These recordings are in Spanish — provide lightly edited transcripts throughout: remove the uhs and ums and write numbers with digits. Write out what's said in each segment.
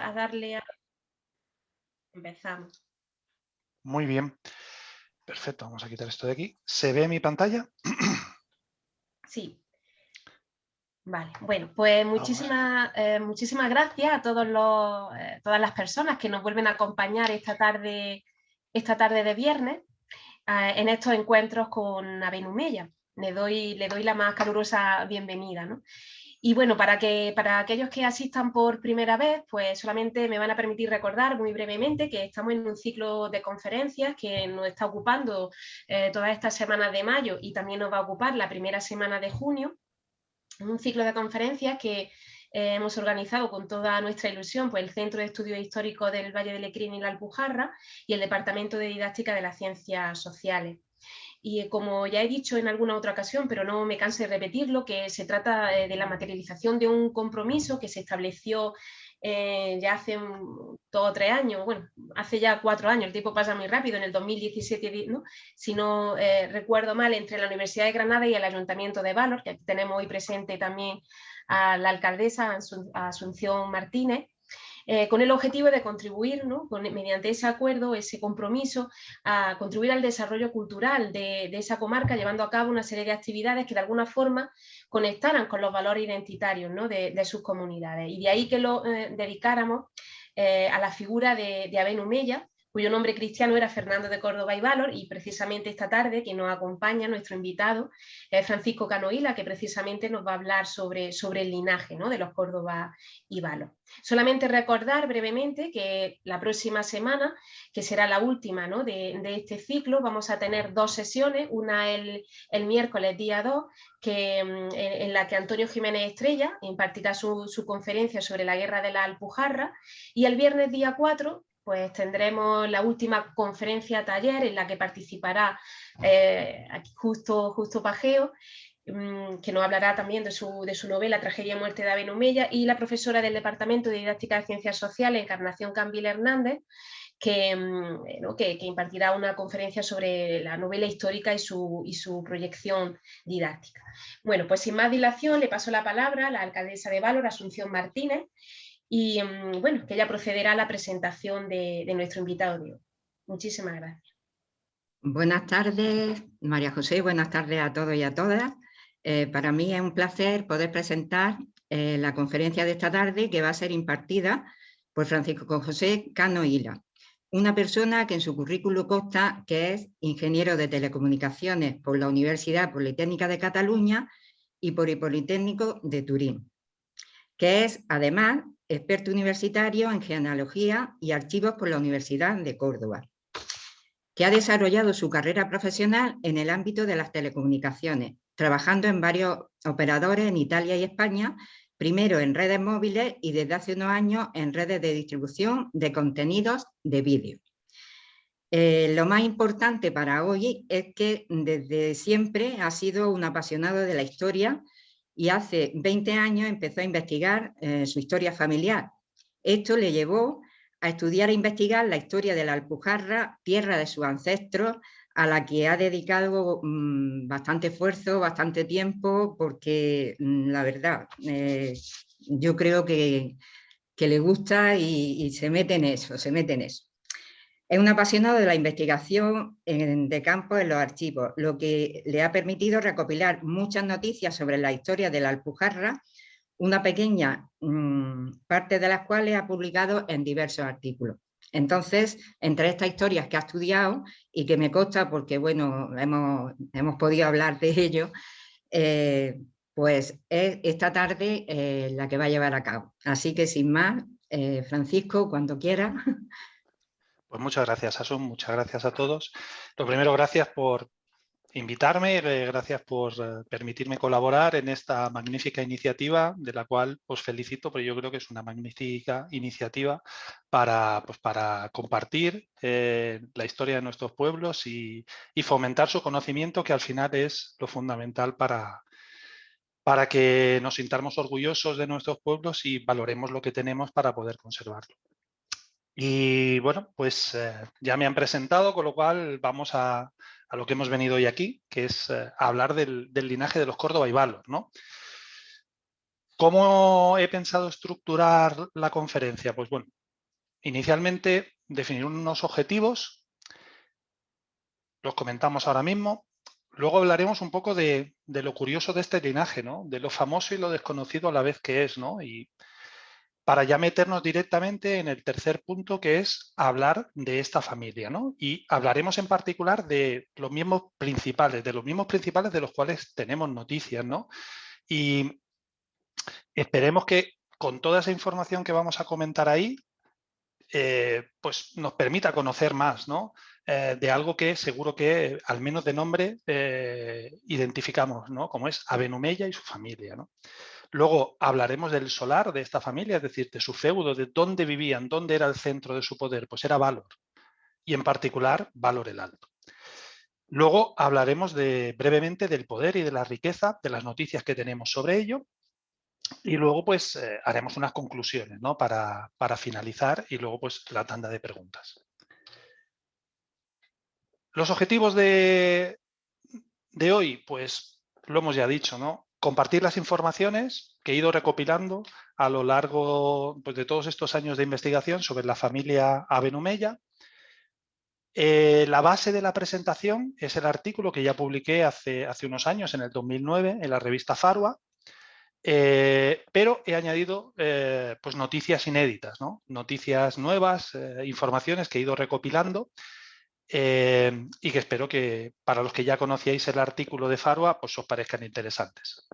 a darle a... Empezamos. Muy bien. Perfecto, vamos a quitar esto de aquí. ¿Se ve mi pantalla? Sí. Vale, bueno, pues muchísimas gracias a todas las personas que nos vuelven a acompañar esta tarde de viernes en estos encuentros con Abenumella. Le doy la más calurosa bienvenida, ¿no? Y bueno, para aquellos que asistan por primera vez, pues solamente me van a permitir recordar muy brevemente que estamos en un ciclo de conferencias que nos está ocupando todas estas semanas de mayo y también nos va a ocupar la primera semana de junio. Un ciclo de conferencias que hemos organizado con toda nuestra ilusión pues, el Centro de Estudios Históricos del Valle del Lecrín y la Alpujarra y el Departamento de Didáctica de las Ciencias Sociales. Y como ya he dicho en alguna otra ocasión, pero no me canso de repetirlo, que se trata de la materialización de un compromiso que se estableció ya hace 2 o 3 años, bueno, hace ya 4 años, el tiempo pasa muy rápido, en el 2017, ¿no? Si no recuerdo mal, entre la Universidad de Granada y el Ayuntamiento de Valor, que aquí tenemos hoy presente también a la alcaldesa Asunción Martínez, con el objetivo de contribuir, ¿no? mediante ese acuerdo, ese compromiso, a contribuir al desarrollo cultural de esa comarca, llevando a cabo una serie de actividades que de alguna forma conectaran con los valores identitarios, ¿no? de sus comunidades. Y de ahí que lo dedicáramos a la figura de Abenumella, cuyo nombre cristiano era Fernando de Córdoba y Valor, y precisamente esta tarde que nos acompaña nuestro invitado Francisco Cano Hila, que precisamente nos va a hablar sobre el linaje, ¿no? de los Córdoba y Valor. Solamente recordar brevemente que la próxima semana, que será la última, ¿no? de este ciclo, vamos a tener 2 sesiones, una el miércoles día 2, en la que Antonio Jiménez Estrella impartirá su conferencia sobre la guerra de la Alpujarra, y el viernes día 4 pues tendremos la última conferencia taller en la que participará aquí justo Pajeo, que nos hablará también de su novela Tragedia y muerte de Abenumella, y la profesora del Departamento de Didáctica de Ciencias Sociales, Encarnación Campbell Hernández, que impartirá una conferencia sobre la novela histórica y su proyección didáctica. Bueno, pues sin más dilación le paso la palabra a la alcaldesa de Valor, Asunción Martínez, y bueno, que ella procederá a la presentación de nuestro invitado de hoy. Muchísimas gracias. Buenas tardes, María José, buenas tardes a todos y a todas. Para mí es un placer poder presentar la conferencia de esta tarde, que va a ser impartida por Francisco José Cano Hila, una persona que en su currículo consta que es ingeniero de telecomunicaciones por la Universidad Politécnica de Cataluña y por el Politécnico de Turín, que es además experto universitario en genealogía y archivos por la Universidad de Córdoba, que ha desarrollado su carrera profesional en el ámbito de las telecomunicaciones, trabajando en varios operadores en Italia y España, primero en redes móviles y desde hace unos años en redes de distribución de contenidos de vídeo. Lo más importante para hoy es que desde siempre ha sido un apasionado de la historia y hace 20 años empezó a investigar su historia familiar. Esto le llevó a estudiar e investigar la historia de la Alpujarra, tierra de sus ancestros, a la que ha dedicado bastante esfuerzo, bastante tiempo, porque la verdad, yo creo que le gusta y se mete en eso, Es un apasionado de la investigación de campo en los archivos, lo que le ha permitido recopilar muchas noticias sobre la historia de la Alpujarra, una pequeña parte de las cuales ha publicado en diversos artículos. Entonces, entre estas historias que ha estudiado y que me consta porque, bueno, hemos podido hablar de ello, pues es esta tarde la que va a llevar a cabo. Así que, sin más, Francisco, cuando quiera. Pues muchas gracias, Asun, muchas gracias a todos. Lo primero, gracias por invitarme, gracias por permitirme colaborar en esta magnífica iniciativa, de la cual os felicito, porque yo creo que es una magnífica iniciativa para compartir la historia de nuestros pueblos y fomentar su conocimiento, que al final es lo fundamental para que nos sintamos orgullosos de nuestros pueblos y valoremos lo que tenemos para poder conservarlo. Y bueno, pues ya me han presentado, con lo cual vamos a lo que hemos venido hoy aquí, que es hablar del linaje de los Córdoba y Valor, ¿no? ¿Cómo he pensado estructurar la conferencia? Pues bueno, inicialmente definir unos objetivos, los comentamos ahora mismo. Luego hablaremos un poco de lo curioso de este linaje, ¿no? De lo famoso y lo desconocido a la vez que es, ¿no? Y para ya meternos directamente en el tercer punto, que es hablar de esta familia, ¿no? Y hablaremos en particular de los mismos principales, de los cuales tenemos noticias, ¿no? Y esperemos que con toda esa información que vamos a comentar ahí, pues nos permita conocer más, ¿no? De algo que seguro que, al menos de nombre, identificamos, ¿no? Como es Abenumella y su familia, ¿no? Luego hablaremos del solar de esta familia, es decir, de su feudo, de dónde vivían, dónde era el centro de su poder, pues era Valor, y en particular Valor el Alto. Luego hablaremos brevemente del poder y de la riqueza, de las noticias que tenemos sobre ello, y luego pues haremos unas conclusiones, ¿no? para finalizar, y luego pues la tanda de preguntas. Los objetivos de hoy, pues lo hemos ya dicho, ¿no? Compartir las informaciones que he ido recopilando a lo largo, pues, de todos estos años de investigación sobre la familia Abenumella. La base de la presentación es el artículo que ya publiqué hace unos años, en el 2009, en la revista Farwa, pero he añadido pues noticias inéditas, ¿no? Noticias nuevas, informaciones que he ido recopilando, y que espero que para los que ya conocíais el artículo de Farwa, pues os parezcan interesantes.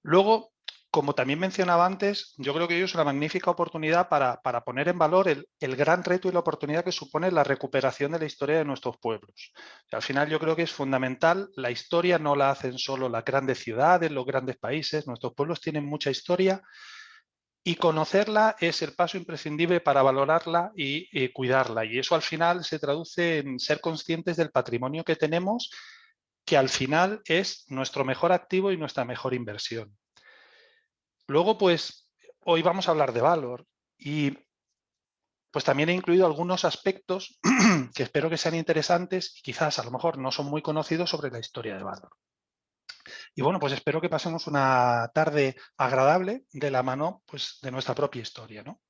Luego, como también mencionaba antes, yo creo que hoy es una magnífica oportunidad para poner en valor el gran reto y la oportunidad que supone la recuperación de la historia de nuestros pueblos. Al final yo creo que es fundamental, la historia no la hacen solo las grandes ciudades, los grandes países, nuestros pueblos tienen mucha historia, y conocerla es el paso imprescindible para valorarla y cuidarla. Y eso al final se traduce en ser conscientes del patrimonio que tenemos, que al final es nuestro mejor activo y nuestra mejor inversión. Luego, pues, hoy vamos a hablar de Valor y pues también he incluido algunos aspectos que espero que sean interesantes y quizás a lo mejor no son muy conocidos sobre la historia de Valor. Y bueno, pues espero que pasemos una tarde agradable de la mano, pues, de nuestra propia historia, ¿no?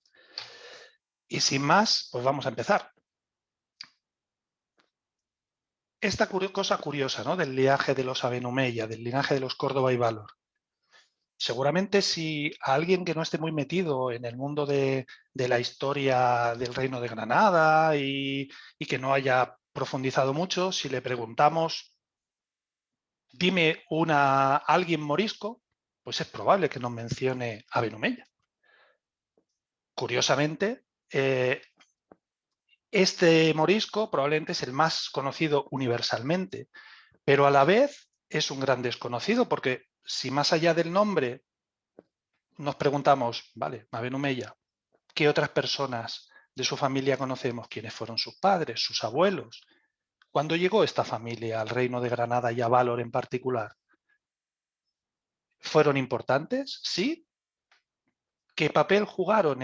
Y sin más, pues vamos a empezar. Esta cosa curiosa, ¿no? Del linaje de los Abenumella, del linaje de los Córdoba y Valor. Seguramente si a alguien que no esté muy metido en el mundo de la historia del Reino de Granada y que no haya profundizado mucho, si le preguntamos, dime alguien morisco, pues es probable que nos mencione Abenumella. Curiosamente, este morisco probablemente es el más conocido universalmente, pero a la vez es un gran desconocido, porque si más allá del nombre nos preguntamos, vale, Abenumella, ¿qué otras personas de su familia conocemos? ¿Quiénes fueron sus padres, sus abuelos? ¿Cuándo llegó esta familia al Reino de Granada y a Valor en particular? ¿Fueron importantes? Sí. ¿Qué papel jugaron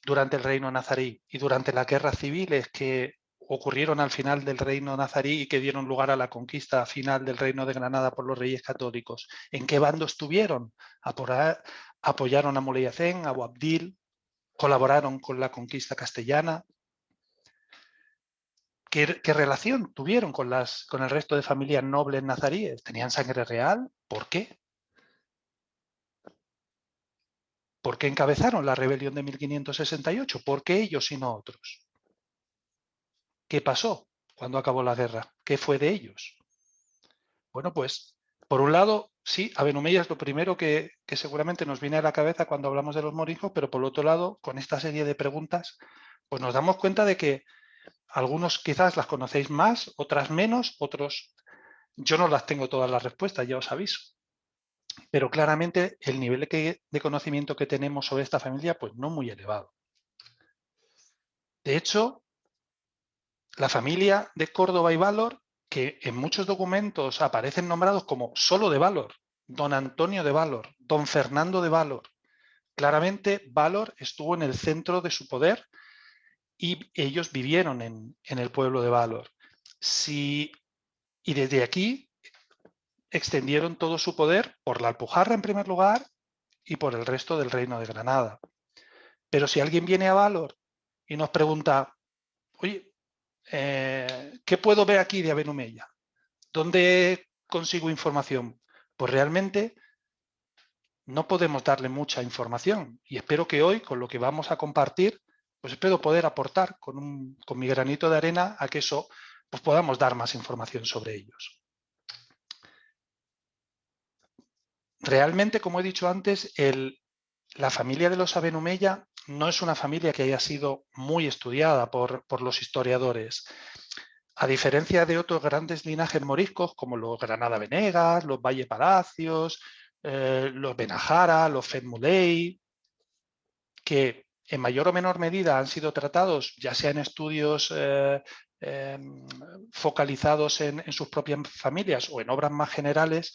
durante el Reino nazarí y durante las guerras civiles que ocurrieron al final del Reino nazarí y que dieron lugar a la conquista final del Reino de Granada por los reyes católicos? ¿En qué bando estuvieron? ¿Apoyaron a Muley Hacén, a Boabdil? ¿Colaboraron con la conquista castellana? ¿Qué relación tuvieron con el resto de familias nobles nazaríes? ¿Tenían sangre real? ¿Por qué? ¿Por qué encabezaron la rebelión de 1568? ¿Por qué ellos y no otros? ¿Qué pasó cuando acabó la guerra? ¿Qué fue de ellos? Bueno, pues, por un lado, sí, Abenumella es lo primero que seguramente nos viene a la cabeza cuando hablamos de los moriscos, pero por otro lado, con esta serie de preguntas, pues nos damos cuenta de que algunos quizás las conocéis más, otras menos, otros yo no las tengo todas las respuestas, ya os aviso. Pero claramente el nivel de conocimiento que tenemos sobre esta familia, pues no muy elevado. De hecho, la familia de Córdoba y Valor, que en muchos documentos aparecen nombrados como solo de Valor, don Antonio de Valor, don Fernando de Valor, claramente Valor estuvo en el centro de su poder y ellos vivieron en el pueblo de Valor. Y desde aquí extendieron todo su poder por la Alpujarra en primer lugar y por el resto del Reino de Granada. Pero si alguien viene a Valor y nos pregunta, oye, ¿qué puedo ver aquí de Abenumella? ¿Dónde consigo información? Pues realmente no podemos darle mucha información y espero que hoy, con lo que vamos a compartir, pues espero poder aportar con mi granito de arena a que eso pues podamos dar más información sobre ellos. Realmente, como he dicho antes, la familia de los Abenumella no es una familia que haya sido muy estudiada por los historiadores. A diferencia de otros grandes linajes moriscos, como los Granada Venegas, los Valle Palacios, los Benajara, los Fedmuley, que en mayor o menor medida han sido tratados, ya sea en estudios focalizados en sus propias familias o en obras más generales,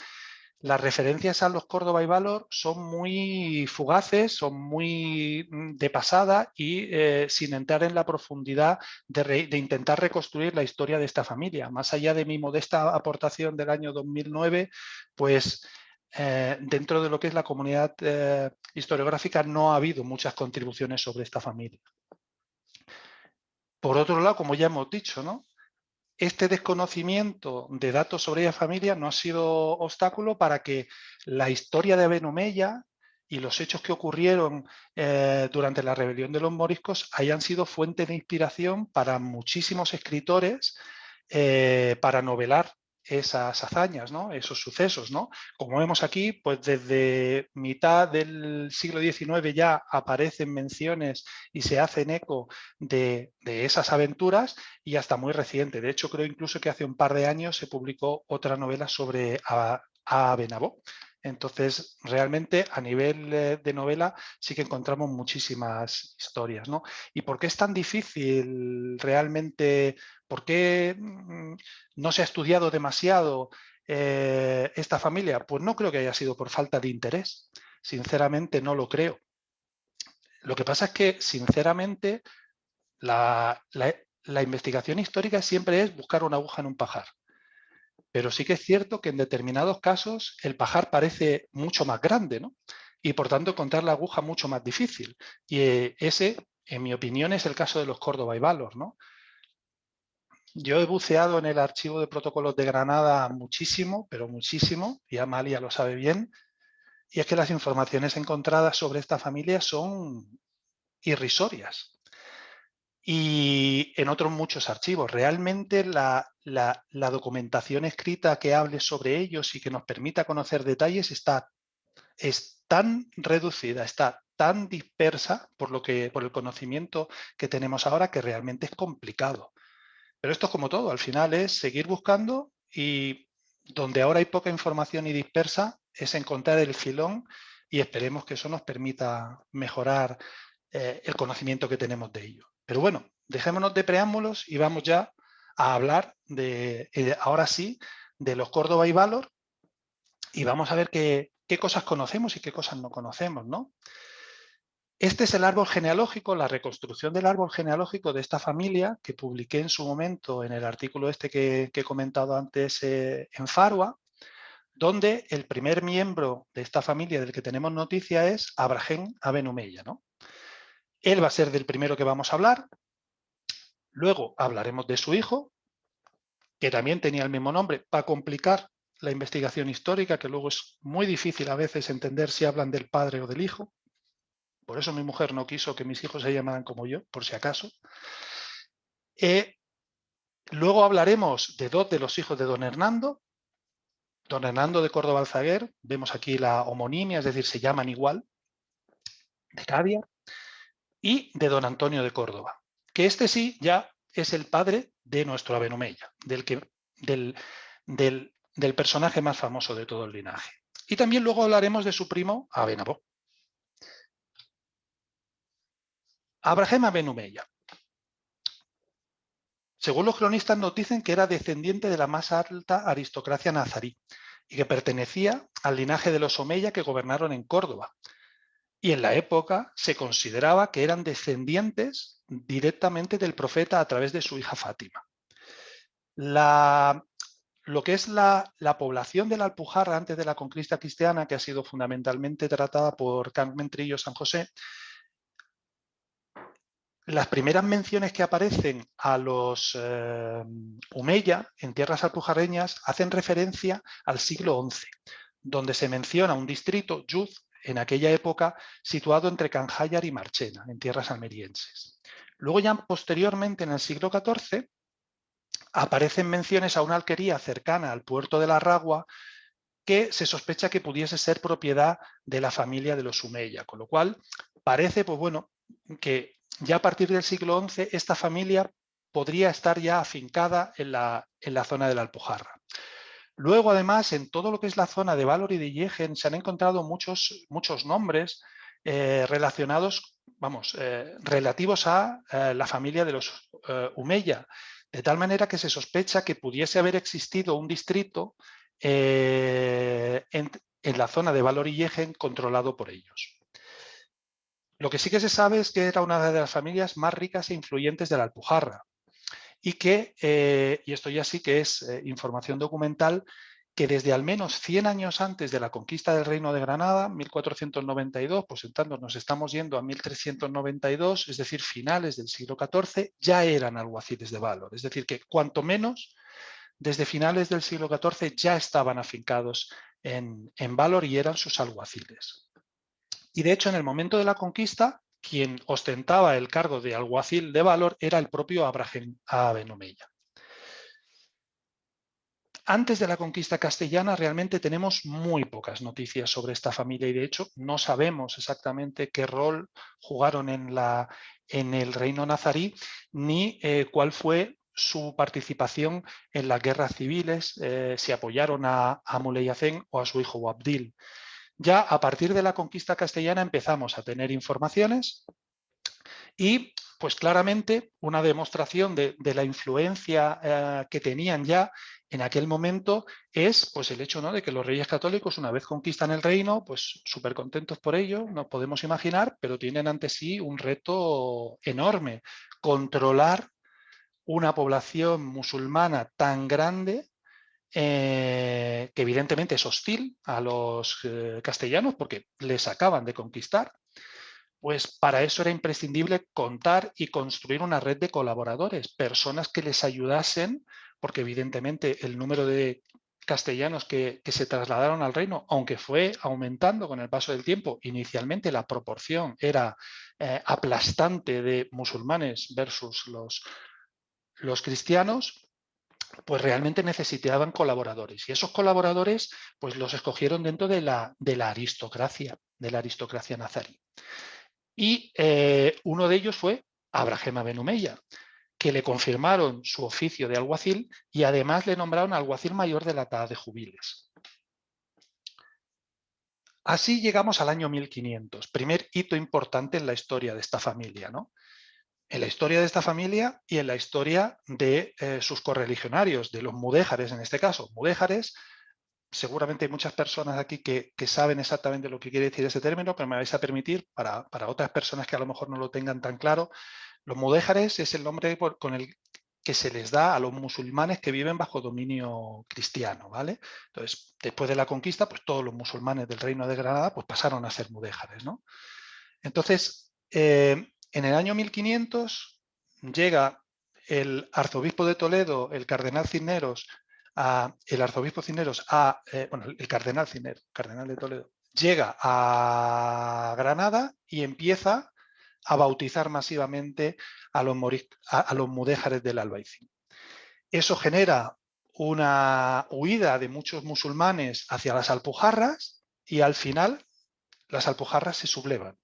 las referencias a los Córdoba y Valor son muy fugaces, son muy de pasada y sin entrar en la profundidad de intentar reconstruir la historia de esta familia. Más allá de mi modesta aportación del año 2009, pues dentro de lo que es la comunidad historiográfica no ha habido muchas contribuciones sobre esta familia. Por otro lado, como ya hemos dicho, ¿no?, este desconocimiento de datos sobre esa familia no ha sido obstáculo para que la historia de Abenumella y los hechos que ocurrieron durante la rebelión de los moriscos hayan sido fuente de inspiración para muchísimos escritores para novelar esas hazañas, ¿no?, esos sucesos, ¿no? Como vemos aquí, pues desde mitad del siglo XIX ya aparecen menciones y se hacen eco de esas aventuras y hasta muy reciente. De hecho, creo incluso que hace un par de años se publicó otra novela sobre Benabó. Entonces, realmente a nivel de novela sí que encontramos muchísimas historias, ¿no? ¿Y por qué es tan difícil realmente? ¿Por qué no se ha estudiado demasiado esta familia? Pues no creo que haya sido por falta de interés. Sinceramente no lo creo. Lo que pasa es que, sinceramente, la investigación histórica siempre es buscar una aguja en un pajar. Pero sí que es cierto que en determinados casos el pajar parece mucho más grande, ¿no? Y por tanto encontrar la aguja mucho más difícil. Y ese, en mi opinión, es el caso de los Córdoba y Valor, ¿no? Yo he buceado en el archivo de protocolos de Granada muchísimo, pero muchísimo, y Amalia lo sabe bien, y es que las informaciones encontradas sobre esta familia son irrisorias. Y en otros muchos archivos. Realmente la documentación escrita que hable sobre ellos y que nos permita conocer detalles es tan reducida, está tan dispersa por el conocimiento que tenemos ahora que realmente es complicado. Pero esto es como todo, al final es seguir buscando y donde ahora hay poca información y dispersa es encontrar el filón y esperemos que eso nos permita mejorar el conocimiento que tenemos de ello. Pero bueno, dejémonos de preámbulos y vamos ya a hablar ahora sí, de los Córdoba y Valor y vamos a ver qué cosas conocemos y qué cosas no conocemos, ¿no? Este es el árbol genealógico, la reconstrucción del árbol genealógico de esta familia que publiqué en su momento en el artículo este que he comentado antes en Farua, donde el primer miembro de esta familia del que tenemos noticia es Abraham Abenumella, ¿no? Él va a ser del primero que vamos a hablar. Luego hablaremos de su hijo, que también tenía el mismo nombre, para complicar la investigación histórica, que luego es muy difícil a veces entender si hablan del padre o del hijo. Por eso mi mujer no quiso que mis hijos se llamaran como yo, por si acaso. Luego hablaremos de dos de los hijos de don Hernando de Córdoba Alzaguer. Vemos aquí la homonimia, es decir, se llaman igual, de Caviar. Y de don Antonio de Córdoba, que este sí ya es el padre de nuestro Abenumella, del personaje más famoso de todo el linaje. Y también luego hablaremos de su primo Abenabó. Abraham Abenumella. Según los cronistas nos dicen que era descendiente de la más alta aristocracia nazarí y que pertenecía al linaje de los Omeya que gobernaron en Córdoba. Y en la época se consideraba que eran descendientes directamente del profeta a través de su hija Fátima. Los lo que es la población de la Alpujarra antes de la conquista cristiana, que ha sido fundamentalmente tratada por Carmen Trillo San José, las primeras menciones que aparecen a los Omeya en tierras alpujarreñas hacen referencia al siglo XI, donde se menciona un distrito, Yuz, en aquella época situado entre Canjayar y Marchena, en tierras almerienses. Luego ya posteriormente, en el siglo XIV, aparecen menciones a una alquería cercana al puerto de la Ragua que se sospecha que pudiese ser propiedad de la familia de los Omeya, con lo cual parece, pues bueno, que ya a partir del siglo XI esta familia podría estar ya afincada en la zona de la Alpujarra. Luego, además, en todo lo que es la zona de Valor y de Yegen se han encontrado muchos nombres relacionados, relativos a la familia de los Omeya, de tal manera que se sospecha que pudiese haber existido un distrito en la zona de Valor y Yegen controlado por ellos. Lo que sí que se sabe es que era una de las familias más ricas e influyentes de la Alpujarra y que, y esto ya sí que es información documental, que desde al menos 100 años antes de la conquista del Reino de Granada, 1492, pues entonces nos estamos yendo a 1392, es decir, finales del siglo XIV, ya eran alguaciles de Valor. Es decir, que cuanto menos, desde finales del siglo XIV ya estaban afincados en Valor y eran sus alguaciles. Y de hecho, en el momento de la conquista, quien ostentaba el cargo de alguacil de Valor era el propio Abraham Ben Omeya. Antes de la conquista castellana realmente tenemos muy pocas noticias sobre esta familia y de hecho no sabemos exactamente qué rol jugaron en el reino nazarí ni cuál fue su participación en las guerras civiles, si apoyaron a Muley Hacén o a su hijo Boabdil. Ya a partir de la conquista castellana empezamos a tener informaciones y pues claramente una demostración de la influencia que tenían ya en aquel momento es pues el hecho, ¿no?, de que los reyes católicos una vez conquistan el reino, pues súper contentos por ello, nos podemos imaginar, pero tienen ante sí un reto enorme, controlar una población musulmana tan grande que evidentemente es hostil a los castellanos porque les acaban de conquistar. Pues para eso era imprescindible contar y construir una red de colaboradores, personas que les ayudasen, porque evidentemente el número de castellanos que se trasladaron al reino, aunque fue aumentando con el paso del tiempo, inicialmente la proporción era aplastante de musulmanes versus los cristianos, pues realmente necesitaban colaboradores. Y esos colaboradores pues los escogieron dentro de la aristocracia nazarí. Y uno de ellos fue Abraham Ben Omeya, que le confirmaron su oficio de alguacil y además le nombraron alguacil mayor de la Taa de Jubiles. Así llegamos al año 1500, primer hito importante en la historia de esta familia, ¿no? En la historia de esta familia y en la historia de sus correligionarios, de los mudéjares en este caso. Mudéjares, seguramente hay muchas personas aquí que saben exactamente lo que quiere decir ese término, pero me vais a permitir, para otras personas que a lo mejor no lo tengan tan claro, los mudéjares es el nombre con el que se les da a los musulmanes que viven bajo dominio cristiano, ¿vale? Entonces, después de la conquista, pues todos los musulmanes del Reino de Granada pues pasaron a ser mudéjares, ¿no? Entonces, en el año 1500 llega el arzobispo de Toledo, el cardenal Cisneros, el cardenal Cisneros, cardenal de Toledo, llega a Granada y empieza a bautizar masivamente a los mudéjares del Albaicín. Eso genera una huida de muchos musulmanes hacia las Alpujarras y al final las Alpujarras se sublevan.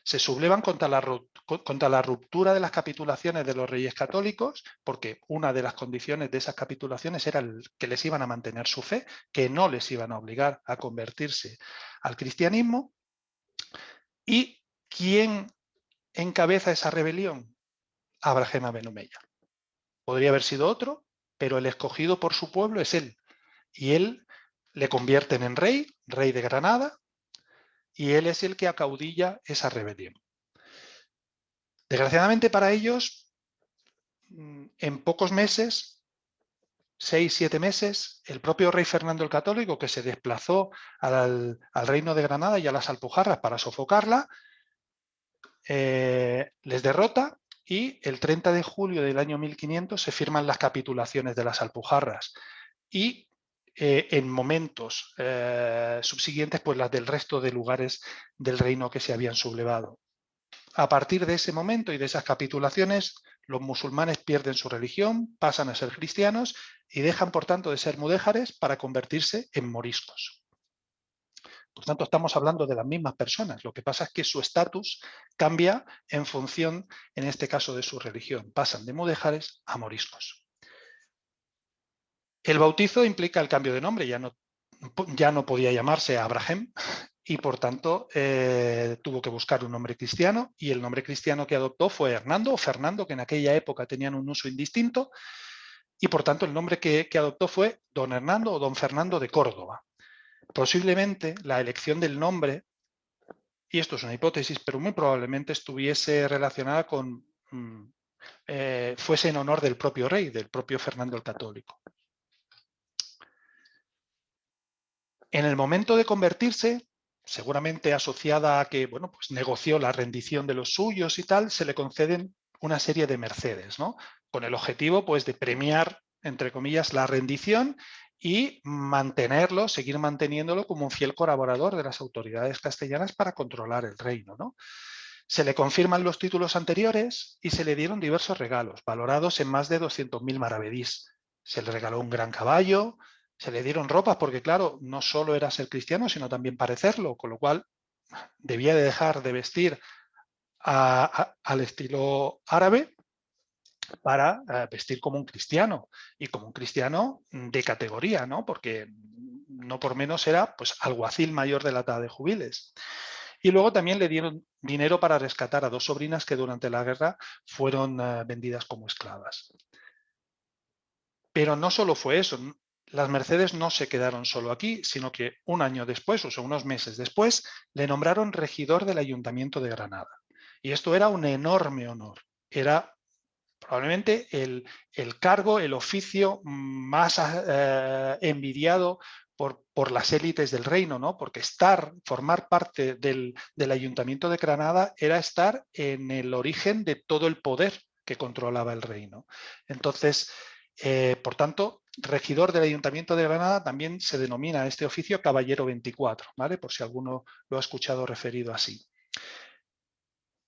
Se sublevan contra la ruptura de las capitulaciones de los reyes católicos, porque una de las condiciones de esas capitulaciones era que les iban a mantener su fe, que no les iban a obligar a convertirse al cristianismo. ¿Y quién encabeza esa rebelión? Abraham Ben Omeya. Podría haber sido otro, pero el escogido por su pueblo es él. Y él le convierten en rey de Granada, y él es el que acaudilla esa rebelión. Desgraciadamente para ellos, en pocos meses 6-7 meses, el propio rey Fernando el Católico, que se desplazó al reino de Granada y a las Alpujarras para sofocarla, les derrota y el 30 de julio del año 1500 se firman las capitulaciones de las Alpujarras y en momentos subsiguientes pues las del resto de lugares del reino que se habían sublevado. A partir de ese momento y de esas capitulaciones, los musulmanes pierden su religión, pasan a ser cristianos y dejan, por tanto, de ser mudéjares para convertirse en moriscos. Por tanto, estamos hablando de las mismas personas. Lo que pasa es que su estatus cambia en función, en este caso, de su religión. Pasan de mudéjares a moriscos. El bautizo implica el cambio de nombre. Ya no podía llamarse Abraham, y por tanto tuvo que buscar un nombre cristiano, y el nombre cristiano que adoptó fue Hernando o Fernando, que en aquella época tenían un uso indistinto, y por tanto el nombre que adoptó fue don Hernando o don Fernando de Córdoba. Posiblemente la elección del nombre, y esto es una hipótesis, pero muy probablemente estuviese relacionada con, fuese en honor del propio rey, del propio Fernando el Católico. En el momento de convertirse, seguramente asociada a que bueno, pues negoció la rendición de los suyos y tal, se le conceden una serie de mercedes, ¿no? Con el objetivo pues, de premiar, entre comillas, la rendición y mantenerlo, seguir manteniéndolo como un fiel colaborador de las autoridades castellanas para controlar el reino, ¿no? Se le confirman los títulos anteriores y se le dieron diversos regalos, valorados en más de 200.000 maravedís. Se le regaló un gran caballo, se le dieron ropas porque, claro, no solo era ser cristiano, sino también parecerlo, con lo cual debía de dejar de vestir al estilo árabe para vestir como un cristiano, y como un cristiano de categoría, ¿no? Porque no por menos era pues, alguacil mayor de la Tada de Jubiles. Y luego también le dieron dinero para rescatar a 2 sobrinas que durante la guerra fueron vendidas como esclavas. Pero no solo fue eso. Las mercedes no se quedaron solo aquí, sino que un año después, o sea, unos meses después, le nombraron regidor del Ayuntamiento de Granada. Y esto era un enorme honor. Era probablemente el cargo, el oficio más envidiado por las élites del reino, ¿no? Porque formar parte del Ayuntamiento de Granada era estar en el origen de todo el poder que controlaba el reino. Entonces, por tanto, regidor del Ayuntamiento de Granada también se denomina este oficio caballero 24, ¿vale? Por si alguno lo ha escuchado referido así.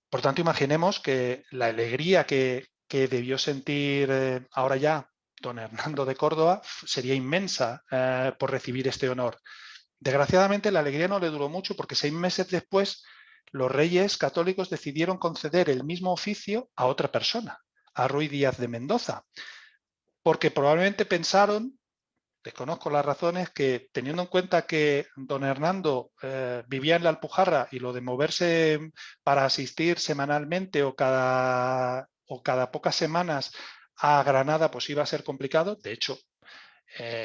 Por tanto, imaginemos que la alegría que debió sentir ahora ya don Hernando de Córdoba sería inmensa por recibir este honor. Desgraciadamente, la alegría no le duró mucho porque 6 meses después los reyes católicos decidieron conceder el mismo oficio a otra persona, a Ruy Díaz de Mendoza, porque probablemente pensaron, desconozco las razones, que teniendo en cuenta que don Hernando vivía en la Alpujarra y lo de moverse para asistir semanalmente o cada pocas semanas a Granada pues iba a ser complicado. De hecho,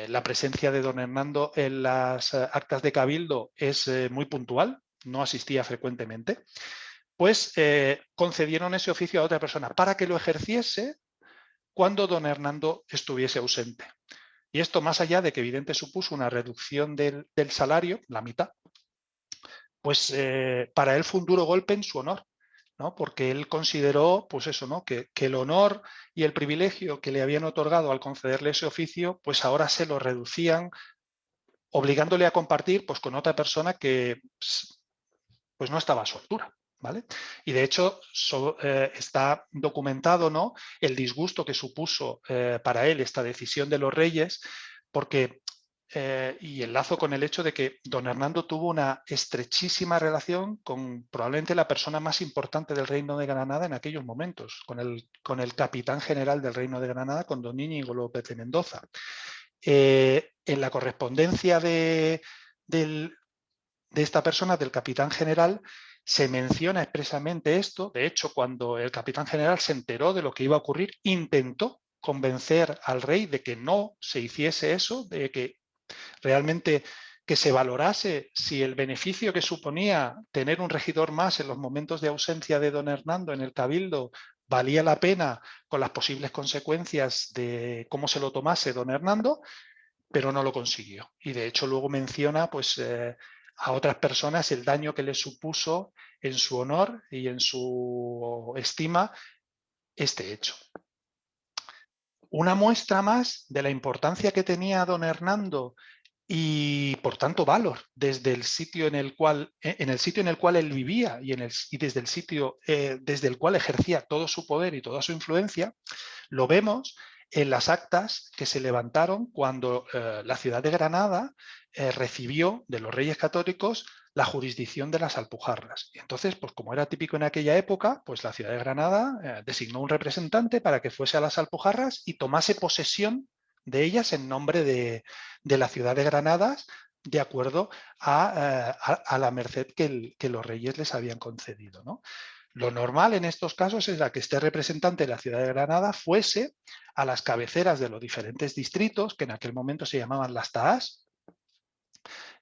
la presencia de don Hernando en las actas de cabildo es muy puntual, no asistía frecuentemente, pues concedieron ese oficio a otra persona para que lo ejerciese cuando don Hernando estuviese ausente. Y esto, más allá de que evidente supuso una reducción del salario, la mitad, pues para él fue un duro golpe en su honor, ¿no? Porque él consideró pues eso, ¿no? que el honor y el privilegio que le habían otorgado al concederle ese oficio, pues ahora se lo reducían, obligándole a compartir pues, con otra persona que pues, no estaba a su altura. ¿Vale? Y de hecho está documentado, ¿no? el disgusto que supuso para él esta decisión de los reyes, porque, y enlazo con el hecho de que don Hernando tuvo una estrechísima relación con probablemente la persona más importante del Reino de Granada en aquellos momentos, con el capitán general del Reino de Granada, con don Íñigo López de Mendoza. En la correspondencia de esta persona, del capitán general, se menciona expresamente esto. De hecho, cuando el capitán general se enteró de lo que iba a ocurrir, intentó convencer al rey de que no se hiciese eso, de que realmente que se valorase si el beneficio que suponía tener un regidor más en los momentos de ausencia de don Hernando en el cabildo valía la pena con las posibles consecuencias de cómo se lo tomase don Hernando, pero no lo consiguió. Y de hecho luego menciona pues, a otras personas el daño que le supuso en su honor y en su estima este hecho. Una muestra más de la importancia que tenía don Hernando y por tanto valor desde el sitio en el cual él vivía y desde el sitio desde el cual ejercía todo su poder y toda su influencia, lo vemos en las actas que se levantaron cuando la ciudad de Granada recibió de los Reyes Católicos la jurisdicción de las Alpujarras. Y entonces, pues como era típico en aquella época, pues la ciudad de Granada designó un representante para que fuese a las Alpujarras y tomase posesión de ellas en nombre de la ciudad de Granada, de acuerdo a la merced que los reyes les habían concedido, ¿no? Lo normal en estos casos es que este representante de la ciudad de Granada fuese a las cabeceras de los diferentes distritos, que en aquel momento se llamaban las TAAs,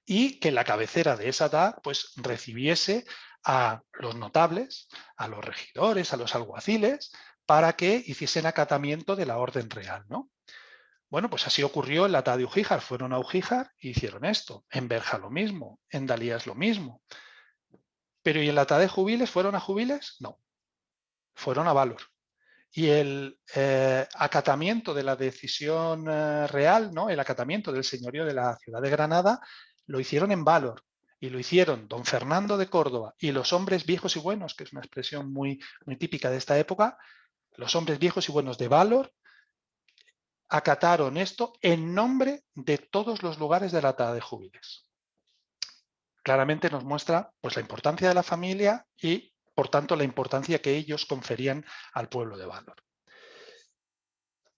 y que en la cabecera de esa TAA pues, recibiese a los notables, a los regidores, a los alguaciles, para que hiciesen acatamiento de la orden real, ¿no? Bueno, pues así ocurrió en la TAA de Ugíjar. Fueron a Ugíjar y hicieron esto. En Berja lo mismo, en Dalías lo mismo. Pero ¿y en la TAA de Jubiles fueron a Jubiles? No, fueron a Valor. Y el acatamiento de la decisión real, ¿no? El acatamiento del señorío de la ciudad de Granada, lo hicieron en Valor. Y lo hicieron don Fernando de Córdoba y los hombres viejos y buenos, que es una expresión muy, muy típica de esta época, los hombres viejos y buenos de Valor acataron esto en nombre de todos los lugares de la TAA de Jubiles. Claramente nos muestra pues, la importancia de la familia y, por tanto, la importancia que ellos conferían al pueblo de Valor.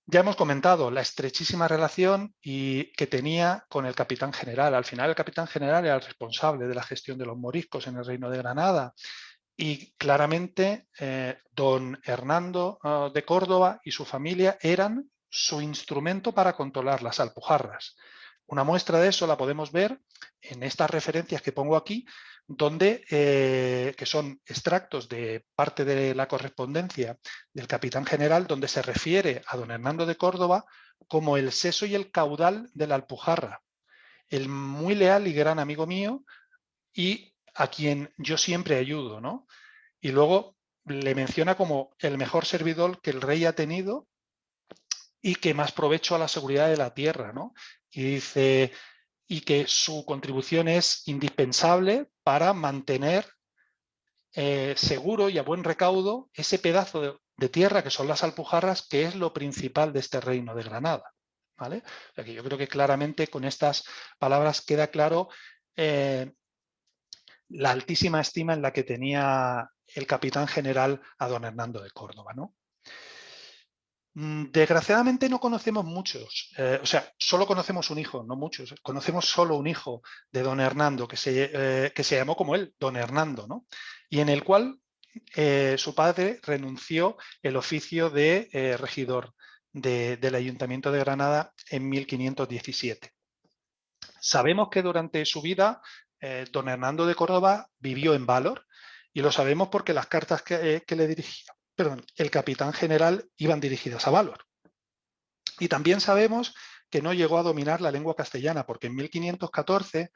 Ya hemos comentado la estrechísima relación que tenía con el capitán general. Al final el capitán general era el responsable de la gestión de los moriscos en el Reino de Granada y claramente don Hernando de Córdoba y su familia eran su instrumento para controlar las Alpujarras. Una muestra de eso la podemos ver en estas referencias que pongo aquí, donde, que son extractos de parte de la correspondencia del capitán general, donde se refiere a don Hernando de Córdoba como el seso y el caudal de la Alpujarra, el muy leal y gran amigo mío y a quien yo siempre ayudo, ¿no? Y luego le menciona como el mejor servidor que el rey ha tenido y que más provecho a la seguridad de la tierra, ¿no? Y dice, y que su contribución es indispensable para mantener seguro y a buen recaudo ese pedazo de tierra que son las Alpujarras, que es lo principal de este reino de Granada, ¿vale? O sea que yo creo que claramente con estas palabras queda claro la altísima estima en la que tenía el capitán general a don Hernando de Córdoba, ¿no? Desgraciadamente no conocemos muchos, o sea, solo conocemos un hijo, no muchos, conocemos solo un hijo de don Hernando que se llamó como él, don Hernando, ¿no? Y en el cual su padre renunció el oficio de regidor del Ayuntamiento de Granada en 1517. Sabemos que durante su vida don Hernando de Córdoba vivió en Valor y lo sabemos porque las cartas que le dirigía el capitán general iban dirigidas a Valor. Y también sabemos que no llegó a dominar la lengua castellana porque en 1514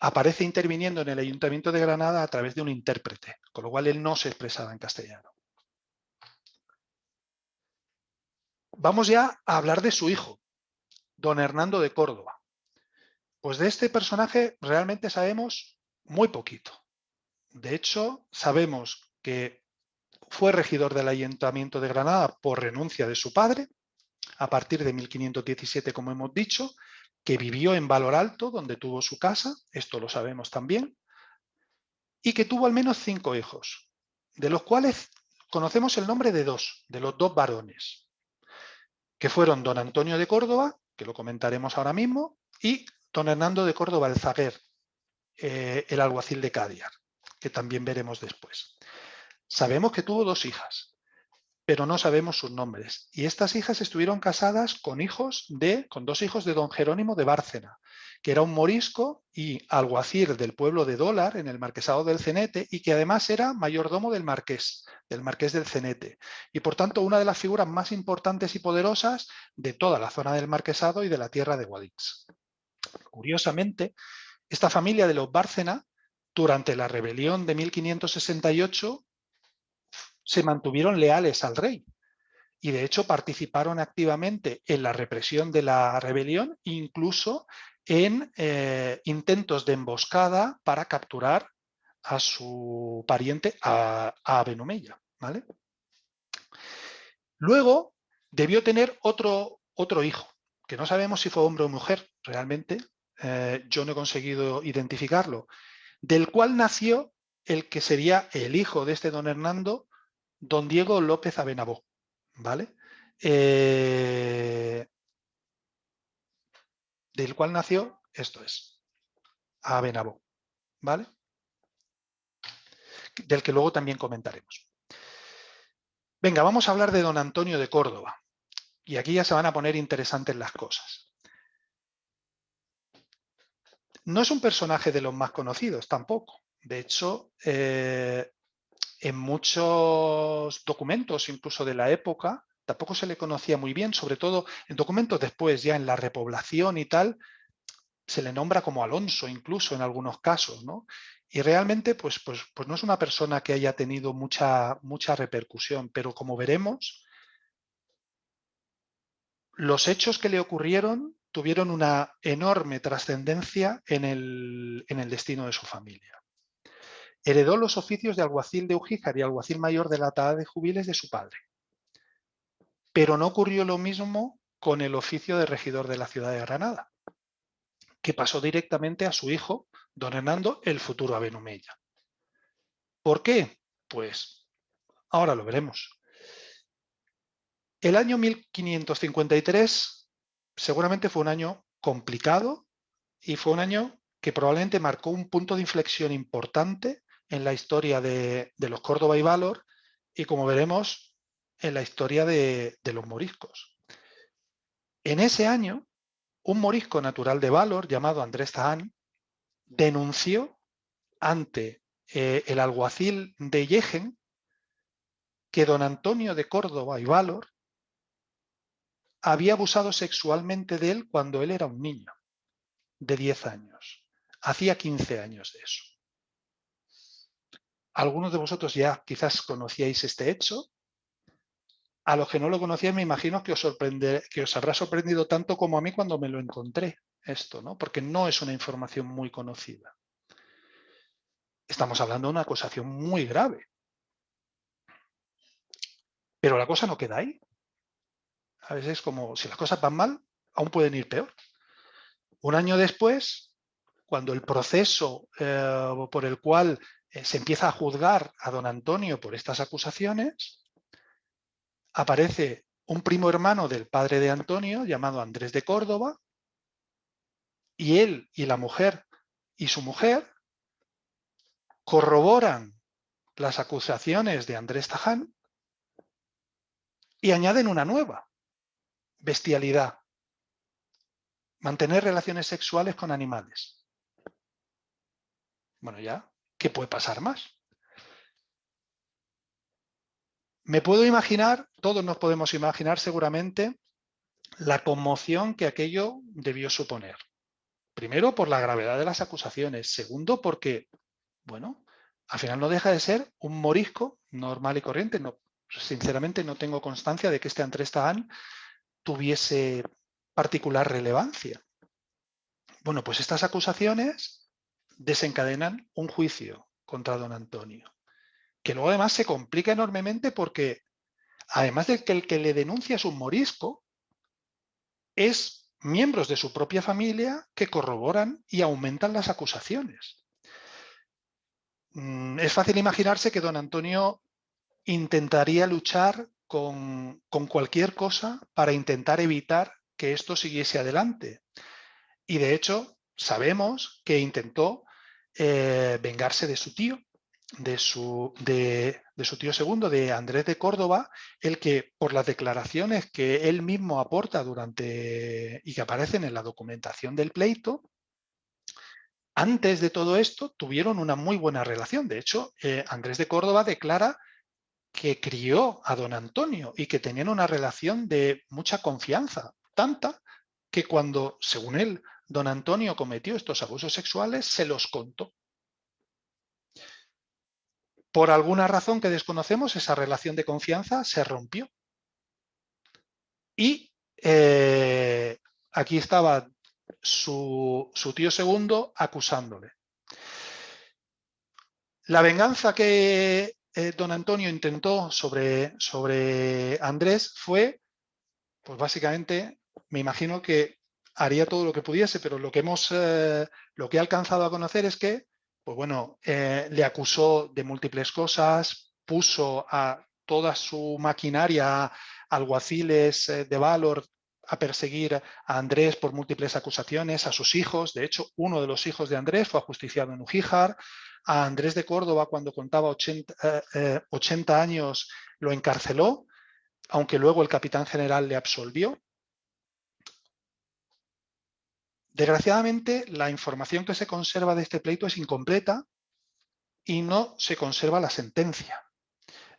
aparece interviniendo en el Ayuntamiento de Granada a través de un intérprete, con lo cual él no se expresaba en castellano. Vamos ya a hablar de su hijo, don Hernando de Córdoba. Pues de este personaje realmente sabemos muy poquito. De hecho, sabemos que fue regidor del Ayuntamiento de Granada por renuncia de su padre, a partir de 1517, como hemos dicho, que vivió en Valor Alto, donde tuvo su casa, esto lo sabemos también, y que tuvo al menos 5 hijos, de los cuales conocemos el nombre de los dos varones, que fueron don Antonio de Córdoba, que lo comentaremos ahora mismo, y don Hernando de Córdoba el Zaguer, el alguacil de Cádiz, que también veremos después. Sabemos que tuvo 2 hijas, pero no sabemos sus nombres. Y estas hijas estuvieron casadas con dos hijos de don Jerónimo de Bárcena, que era un morisco y alguacil del pueblo de Dólar, en el marquesado del Cenete, y que además era mayordomo del marqués del Cenete. Y por tanto, una de las figuras más importantes y poderosas de toda la zona del marquesado y de la tierra de Guadix. Curiosamente, esta familia de los Bárcena, durante la rebelión de 1568, se mantuvieron leales al rey y de hecho participaron activamente en la represión de la rebelión, incluso en intentos de emboscada para capturar a su pariente, a Benumella, ¿vale? Luego debió tener otro hijo, que no sabemos si fue hombre o mujer, realmente yo no he conseguido identificarlo, del cual nació el que sería el hijo de este don Hernando, don Diego López Abenabó, ¿vale? Del cual nació, esto es, Abenabó, ¿vale? Del que luego también comentaremos. Venga, vamos a hablar de don Antonio de Córdoba. Y aquí ya se van a poner interesantes las cosas. No es un personaje de los más conocidos, tampoco. De hecho, en muchos documentos, incluso de la época, tampoco se le conocía muy bien, sobre todo en documentos después, ya en la repoblación y tal, se le nombra como Alonso, incluso en algunos casos, ¿no? Y realmente, pues no es una persona que haya tenido mucha repercusión, pero como veremos, los hechos que le ocurrieron tuvieron una enorme trascendencia en el destino de su familia. Heredó los oficios de alguacil de Ugíjar y alguacil mayor de la Atada de Júbiles de su padre. Pero no ocurrió lo mismo con el oficio de regidor de la ciudad de Granada, que pasó directamente a su hijo, don Hernando, el futuro Abenumella. ¿Por qué? Pues ahora lo veremos. El año 1553 seguramente fue un año complicado y fue un año que probablemente marcó un punto de inflexión importante en la historia de los Córdoba y Valor y, como veremos, en la historia de los moriscos. En ese año, un morisco natural de Valor llamado Andrés Zahán denunció ante el alguacil de Yegen que don Antonio de Córdoba y Valor había abusado sexualmente de él cuando él era un niño de 10 años. Hacía 15 años de eso. Algunos de vosotros ya quizás conocíais este hecho. A los que no lo conocíais me imagino que os habrá sorprendido tanto como a mí cuando me lo encontré esto, ¿no? Porque no es una información muy conocida. Estamos hablando de una acusación muy grave. Pero la cosa no queda ahí. A veces, como si las cosas van mal, aún pueden ir peor. Un año después, cuando el proceso por el cual se empieza a juzgar a don Antonio por estas acusaciones, aparece un primo hermano del padre de Antonio llamado Andrés de Córdoba, y él y la mujer y su mujer corroboran las acusaciones de Andrés Zahán y añaden una nueva: bestialidad, mantener relaciones sexuales con animales. Bueno, ya, ¿qué puede pasar más? Me puedo imaginar, todos nos podemos imaginar seguramente, la conmoción que aquello debió suponer. Primero, por la gravedad de las acusaciones. Segundo, porque, bueno, al final no deja de ser un morisco normal y corriente. No, sinceramente no tengo constancia de que este Andrés Zahán tuviese particular relevancia. Bueno, pues estas acusaciones desencadenan un juicio contra don Antonio, que luego además se complica enormemente porque, además de que el que le denuncia es un morisco, es miembros de su propia familia que corroboran y aumentan las acusaciones. Es fácil imaginarse que don Antonio intentaría luchar con cualquier cosa para intentar evitar que esto siguiese adelante. Y de hecho, sabemos que intentó vengarse de su tío de su tío segundo, de Andrés de Córdoba, el que, por las declaraciones que él mismo aporta y que aparecen en la documentación del pleito, antes de todo esto tuvieron una muy buena relación. De hecho, Andrés de Córdoba declara que crió a don Antonio y que tenían una relación de mucha confianza, tanta que cuando, según él, don Antonio cometió estos abusos sexuales, se los contó. Por alguna razón que desconocemos, esa relación de confianza se rompió. Y aquí estaba su tío segundo acusándole. La venganza que don Antonio intentó sobre Andrés fue, pues básicamente, me imagino que haría todo lo que pudiese, pero lo que he alcanzado a conocer es que, pues bueno, le acusó de múltiples cosas, puso a toda su maquinaria, alguaciles de Valor, a perseguir a Andrés por múltiples acusaciones, a sus hijos. De hecho, uno de los hijos de Andrés fue ajusticiado en Ujíjar. A Andrés de Córdoba, cuando contaba 80 años, lo encarceló, aunque luego el capitán general le absolvió. Desgraciadamente, la información que se conserva de este pleito es incompleta y no se conserva la sentencia.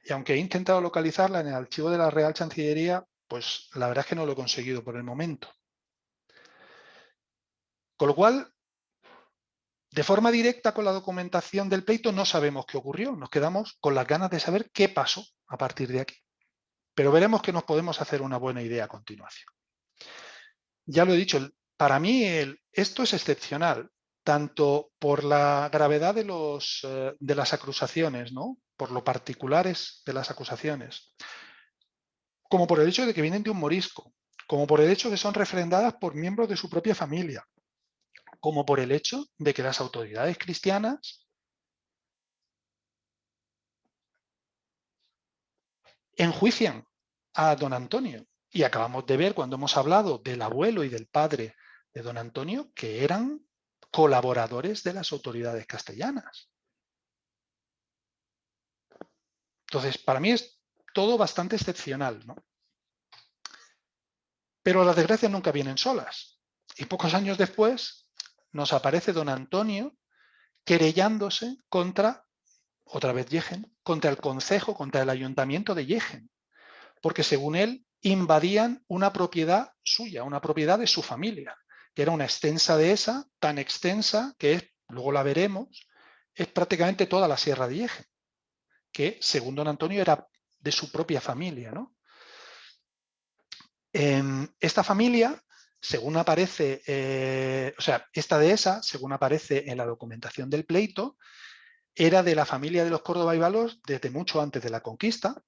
Y aunque he intentado localizarla en el archivo de la Real Chancillería, pues la verdad es que no lo he conseguido por el momento. Con lo cual, de forma directa con la documentación del pleito no sabemos qué ocurrió. Nos quedamos con las ganas de saber qué pasó a partir de aquí. Pero veremos que nos podemos hacer una buena idea a continuación. Ya lo he dicho, para mí esto es excepcional, tanto por la gravedad de las acusaciones, ¿no? Por lo particulares de las acusaciones, como por el hecho de que vienen de un morisco, como por el hecho de que son refrendadas por miembros de su propia familia, como por el hecho de que las autoridades cristianas enjuician a don Antonio. Y acabamos de ver, cuando hemos hablado del abuelo y del padre de don Antonio, que eran colaboradores de las autoridades castellanas. Entonces, para mí es todo bastante excepcional, ¿no? Pero las desgracias nunca vienen solas. Y pocos años después nos aparece don Antonio querellándose contra, otra vez Yegen, contra el concejo, contra el ayuntamiento de Yegen, porque según él invadían una propiedad suya, una propiedad de su familia, que era una extensa dehesa, tan extensa que es, luego la veremos, es prácticamente toda la sierra de Yegen, que según don Antonio era de su propia familia, ¿no? Esta familia, según aparece, esta dehesa, según aparece en la documentación del pleito, era de la familia de los Córdoba y Valor desde mucho antes de la conquista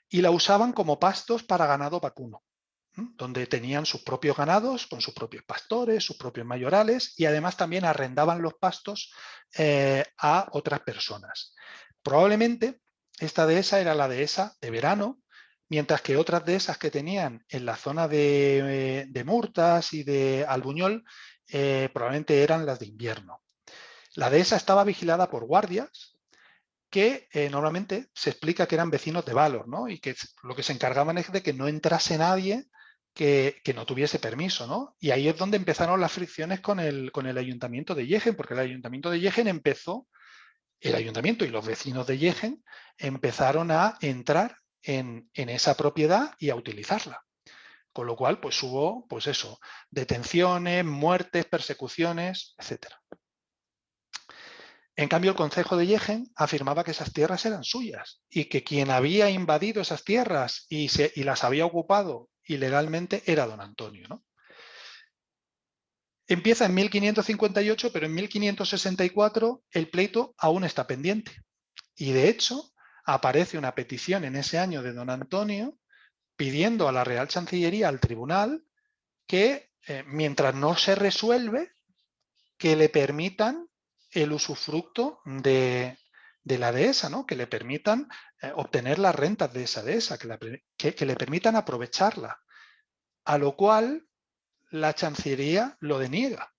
y la usaban como pastos para ganado vacuno, donde tenían sus propios ganados con sus propios pastores, sus propios mayorales y además también arrendaban los pastos a otras personas. Probablemente esta dehesa era la dehesa de verano, mientras que otras dehesas que tenían en la zona de Murtas y de Albuñol probablemente eran las de invierno. La dehesa estaba vigilada por guardias que normalmente se explica que eran vecinos de Valor, ¿no? Y que lo que se encargaban es de que no entrase nadie que no tuviese permiso, ¿no? Y ahí es donde empezaron las fricciones con el ayuntamiento de Yegen, porque el ayuntamiento de Yegen el ayuntamiento y los vecinos de Yegen empezaron a entrar en esa propiedad y a utilizarla. Con lo cual, pues hubo, pues eso, detenciones, muertes, persecuciones, etcétera. En cambio, el concejo de Yegen afirmaba que esas tierras eran suyas y que quien había invadido esas tierras y las había ocupado ilegalmente era don Antonio, ¿no? Empieza en 1558, pero en 1564 el pleito aún está pendiente. Y de hecho, aparece una petición en ese año de don Antonio pidiendo a la Real Chancillería, al tribunal, que mientras no se resuelve, que le permitan el usufructo de la dehesa, ¿no? Que le permitan obtener las rentas de esa dehesa, que le permitan aprovecharla. A lo cual la Chancillería lo deniega.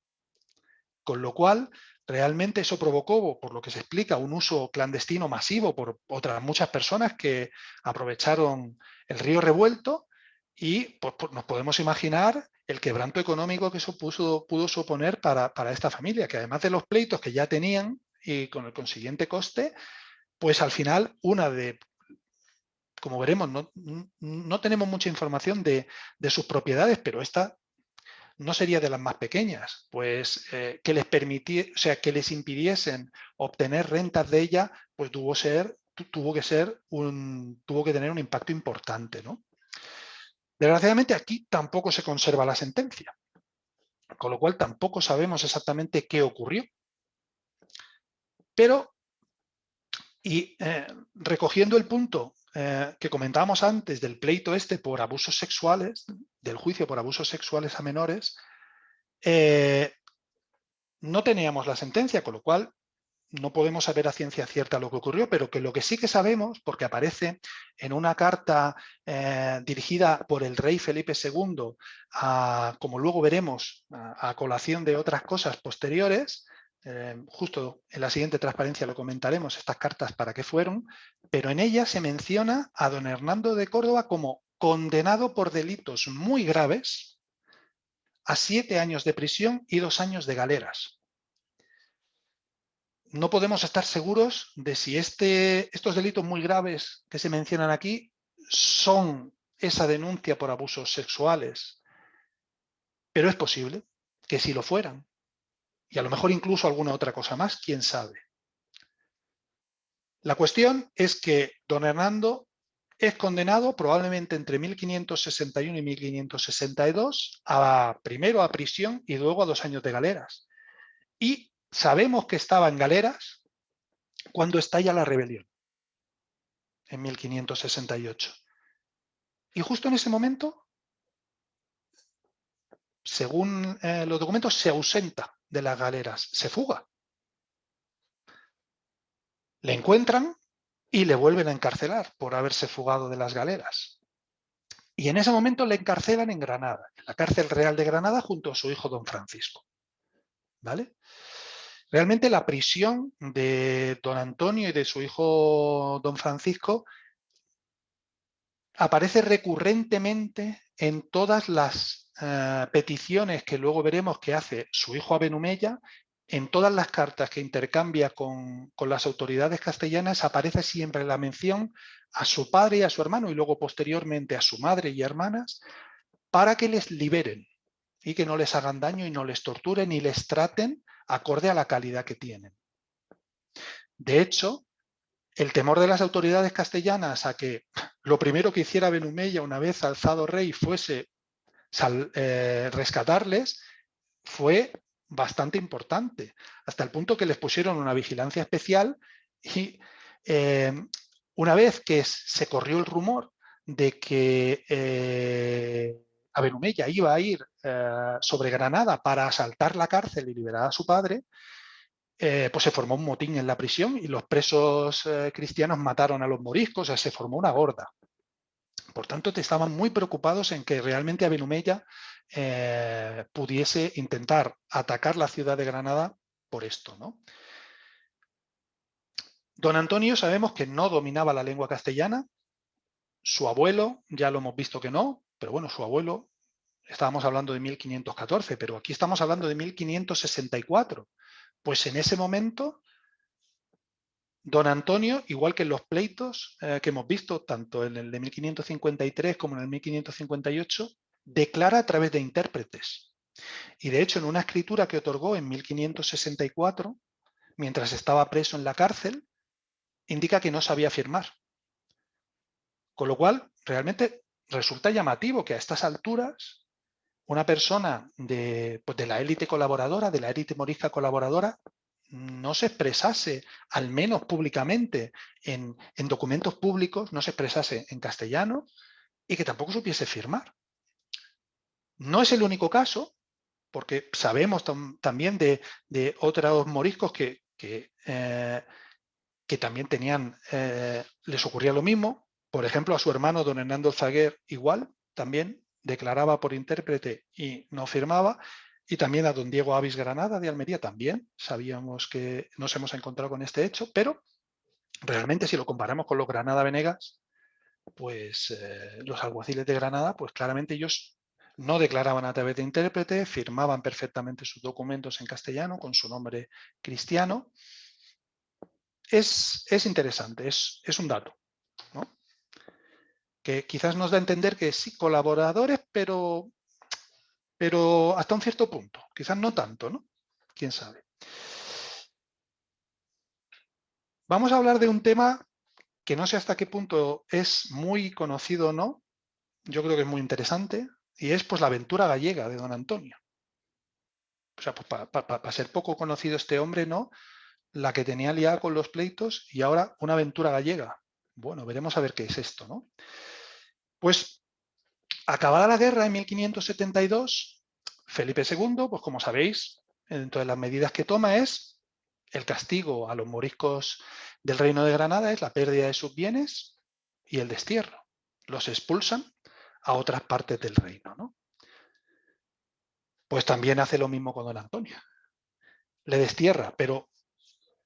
Con lo cual realmente eso provocó, por lo que se explica, un uso clandestino masivo por otras muchas personas que aprovecharon el río revuelto y pues, nos podemos imaginar el quebranto económico que eso pudo suponer para esta familia, que además de los pleitos que ya tenían y con el consiguiente coste, pues al final como veremos, no tenemos mucha información de sus propiedades, pero esta no sería de las más pequeñas, pues que les impidiesen obtener rentas de ella, pues tuvo que tener un impacto importante, ¿no? Desgraciadamente aquí tampoco se conserva la sentencia, con lo cual tampoco sabemos exactamente qué ocurrió. Pero, recogiendo el punto que comentábamos antes del pleito por abusos sexuales, del juicio por abusos sexuales a menores, no teníamos la sentencia, con lo cual no podemos saber a ciencia cierta lo que ocurrió, pero que lo que sí que sabemos, porque aparece en una carta dirigida por el rey Felipe II, como luego veremos, a colación de otras cosas posteriores, justo en la siguiente transparencia lo comentaremos, estas cartas para qué fueron, pero en ella se menciona a don Hernando de Córdoba como condenado por delitos muy graves a 7 años de prisión y 2 años de galeras. No podemos estar seguros de si estos delitos muy graves que se mencionan aquí son esa denuncia por abusos sexuales, pero es posible que sí lo fueran. Y a lo mejor incluso alguna otra cosa más, quién sabe. La cuestión es que don Hernando es condenado probablemente entre 1561 y 1562 primero a prisión y luego a 2 años de galeras. Y sabemos que estaba en galeras cuando estalla la rebelión, en 1568. Y justo en ese momento, según los documentos, se ausenta de las galeras, se fuga. Le encuentran y le vuelven a encarcelar por haberse fugado de las galeras. Y en ese momento le encarcelan en Granada, en la cárcel real de Granada, junto a su hijo don Francisco. ¿Vale? Realmente la prisión de don Antonio y de su hijo don Francisco aparece recurrentemente en todas las peticiones que luego veremos que hace su hijo Abenumella. En todas las cartas que intercambia con las autoridades castellanas aparece siempre la mención a su padre y a su hermano y luego posteriormente a su madre y hermanas para que les liberen y que no les hagan daño y no les torturen y les traten acorde a la calidad que tienen. De hecho, el temor de las autoridades castellanas a que lo primero que hiciera Benumella una vez alzado rey fuese rescatarles fue bastante importante, hasta el punto que les pusieron una vigilancia especial y una vez que se corrió el rumor de que Abenumella iba a ir sobre Granada para asaltar la cárcel y liberar a su padre, pues se formó un motín en la prisión y los presos cristianos mataron a los moriscos, o sea, se formó una gorda. Por tanto, estaban muy preocupados en que realmente Abenumella pudiese intentar atacar la ciudad de Granada por esto, ¿no? Don Antonio sabemos que no dominaba la lengua castellana, su abuelo, ya lo hemos visto que no, pero bueno, su abuelo, estábamos hablando de 1514, pero aquí estamos hablando de 1564. Pues en ese momento, don Antonio, igual que en los pleitos que hemos visto, tanto en el de 1553 como en el 1558, declara a través de intérpretes. Y de hecho, en una escritura que otorgó en 1564, mientras estaba preso en la cárcel, indica que no sabía firmar. Con lo cual, realmente resulta llamativo que a estas alturas una persona de la élite colaboradora, de la élite morisca colaboradora, no se expresase, al menos públicamente, en documentos públicos, no se expresase en castellano y que tampoco supiese firmar. No es el único caso, porque sabemos también de otros moriscos que también tenían, les ocurría lo mismo. Por ejemplo, a su hermano don Hernando Zaguer igual, también declaraba por intérprete y no firmaba. y también a don Diego Avis Granada de Almería también. Sabíamos que nos hemos encontrado con este hecho, pero realmente si lo comparamos con los Granada Venegas, pues los alguaciles de Granada, pues claramente ellos no declaraban a través de intérprete, firmaban perfectamente sus documentos en castellano con su nombre cristiano. Es interesante, es un dato, ¿no? Que quizás nos da a entender que sí, colaboradores, pero hasta un cierto punto, quizás no tanto, ¿no? Quién sabe. Vamos a hablar de un tema que no sé hasta qué punto es muy conocido o no, yo creo que es muy interesante, y es pues la aventura gallega de don Antonio. O sea, pues para ser poco conocido este hombre, ¿no? La que tenía liada con los pleitos y ahora una aventura gallega. Bueno, veremos a ver qué es esto, ¿no? Pues acabada la guerra en 1572, Felipe II, pues como sabéis, dentro de las medidas que toma es el castigo a los moriscos del Reino de Granada, es la pérdida de sus bienes y el destierro. Los expulsan a otras partes del reino, ¿no? Pues también hace lo mismo con don Antonio. Le destierra, pero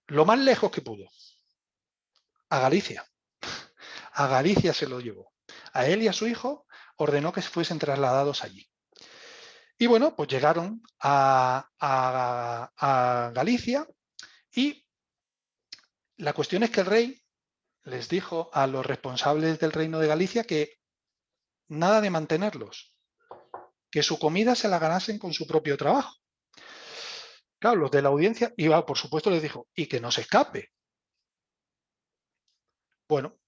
lo más lejos que pudo, a Galicia. A Galicia se lo llevó. A él y a su hijo ordenó que fuesen trasladados allí. Y bueno, pues llegaron a Galicia y la cuestión es que el rey les dijo a los responsables del reino de Galicia que nada de mantenerlos, que su comida se la ganasen con su propio trabajo. Claro, los de la audiencia, iba, por supuesto, les dijo, y que no se escape. Bueno,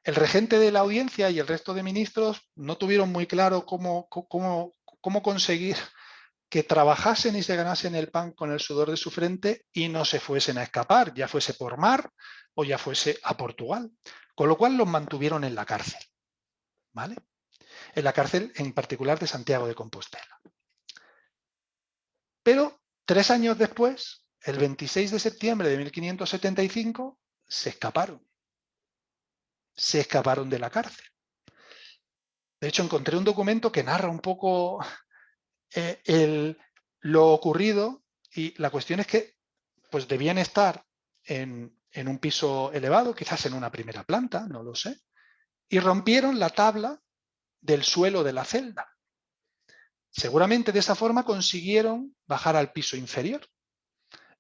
el regente de la audiencia y el resto de ministros no tuvieron muy claro cómo conseguir que trabajasen y se ganasen el pan con el sudor de su frente y no se fuesen a escapar, ya fuese por mar o ya fuese a Portugal. Con lo cual los mantuvieron en la cárcel, ¿vale? En la cárcel en particular de Santiago de Compostela. Pero 3 años después, el 26 de septiembre de 1575, se escaparon. Se escaparon de la cárcel. De hecho, encontré un documento que narra un poco lo ocurrido y la cuestión es que pues debían estar en un piso elevado, quizás en una primera planta, no lo sé, y rompieron la tabla del suelo de la celda. Seguramente de esa forma consiguieron bajar al piso inferior.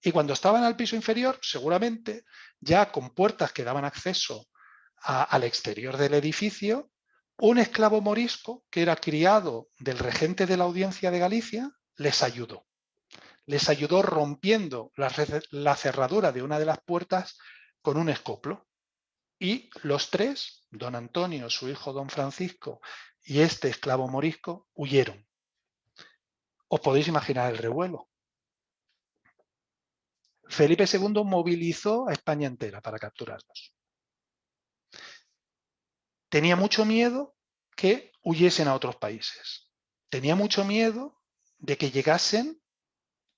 Y cuando estaban al piso inferior, seguramente ya con puertas que daban acceso al exterior del edificio, un esclavo morisco que era criado del regente de la Audiencia de Galicia les ayudó. Les ayudó rompiendo la cerradura de una de las puertas con un escoplo. Y los tres, don Antonio, su hijo don Francisco y este esclavo morisco, huyeron. Os podéis imaginar el revuelo. Felipe II movilizó a España entera para capturarlos. Tenía mucho miedo que huyesen a otros países. Tenía mucho miedo de que llegasen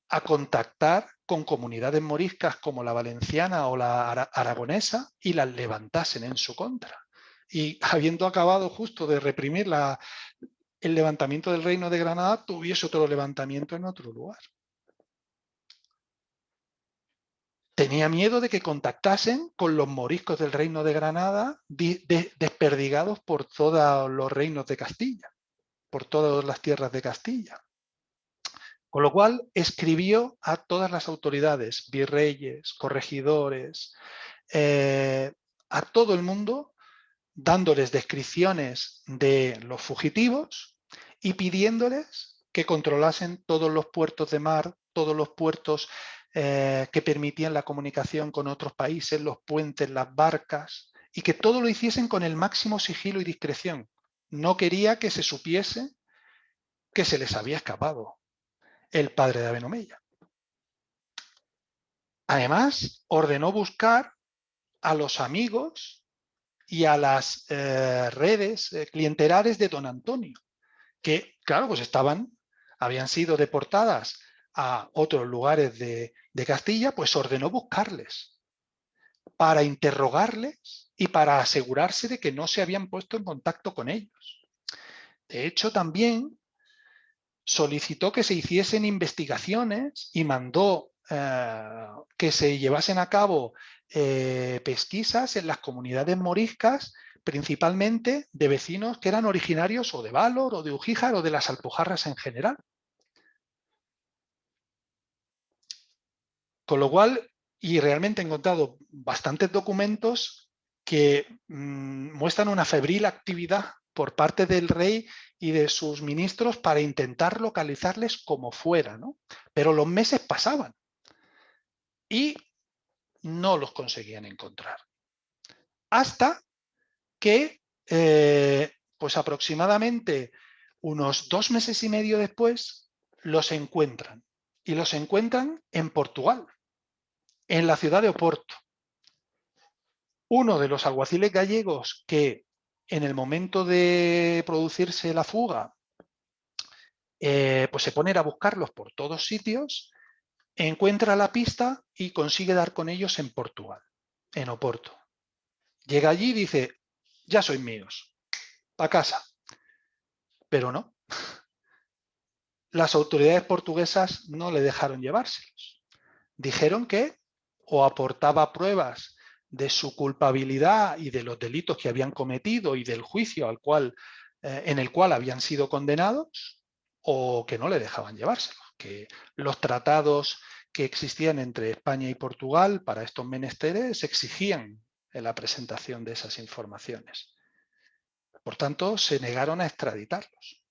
a contactar con comunidades moriscas como la valenciana o la aragonesa y las levantasen en su contra. Y habiendo acabado justo de reprimir el levantamiento del Reino de Granada, tuviese otro levantamiento en otro lugar. Tenía miedo de que contactasen con los moriscos del Reino de Granada desperdigados por todos los reinos de Castilla, por todas las tierras de Castilla. Con lo cual escribió a todas las autoridades, virreyes, corregidores, a todo el mundo, dándoles descripciones de los fugitivos y pidiéndoles que controlasen todos los puertos de mar, todos los puertos que permitían la comunicación con otros países, los puentes, las barcas, y que todo lo hiciesen con el máximo sigilo y discreción. No quería que se supiese que se les había escapado el padre de Abenomella. Además, ordenó buscar a los amigos y a las redes clientelares de don Antonio, que, claro, pues habían sido deportadas a otros lugares de Castilla, pues ordenó buscarles para interrogarles y para asegurarse de que no se habían puesto en contacto con ellos. De hecho, también solicitó que se hiciesen investigaciones y mandó que se llevasen a cabo pesquisas en las comunidades moriscas, principalmente de vecinos que eran originarios o de Valor o de Ugíjar o de las Alpujarras en general. Con lo cual, y realmente he encontrado bastantes documentos que muestran una febril actividad por parte del rey y de sus ministros para intentar localizarles como fuera, ¿no? Pero los meses pasaban y no los conseguían encontrar. Hasta que, pues aproximadamente unos 2 meses y medio después, los encuentran. Y los encuentran en Portugal, en la ciudad de Oporto. Uno de los alguaciles gallegos que en el momento de producirse la fuga, pues se pone a buscarlos por todos sitios, encuentra la pista y consigue dar con ellos en Portugal, en Oporto. Llega allí y dice, ya sois míos, a casa. Pero no. Las autoridades portuguesas no le dejaron llevárselos. Dijeron que o aportaba pruebas de su culpabilidad y de los delitos que habían cometido y del juicio al cual, en el cual habían sido condenados, o que no le dejaban llevárselos, que los tratados que existían entre España y Portugal para estos menesteres exigían la presentación de esas informaciones. Por tanto, se negaron a extraditarlos.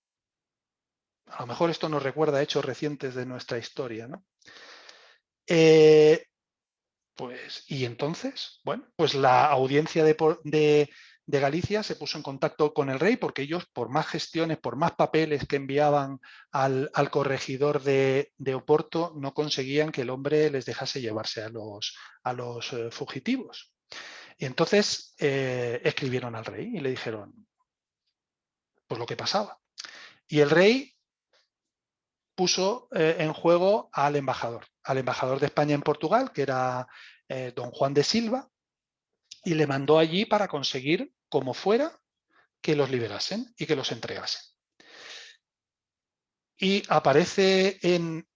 A lo mejor esto nos recuerda a hechos recientes de nuestra historia, ¿no? Pues, y entonces, bueno, pues la audiencia de Galicia se puso en contacto con el rey porque ellos, por más gestiones, por más papeles que enviaban al corregidor de Oporto, no conseguían que el hombre les dejase llevarse a los fugitivos. Y entonces escribieron al rey y le dijeron pues lo que pasaba. Y el rey puso en juego al embajador de España en Portugal, que era don Juan de Silva, y le mandó allí para conseguir, como fuera, que los liberasen y que los entregasen. Y aparece en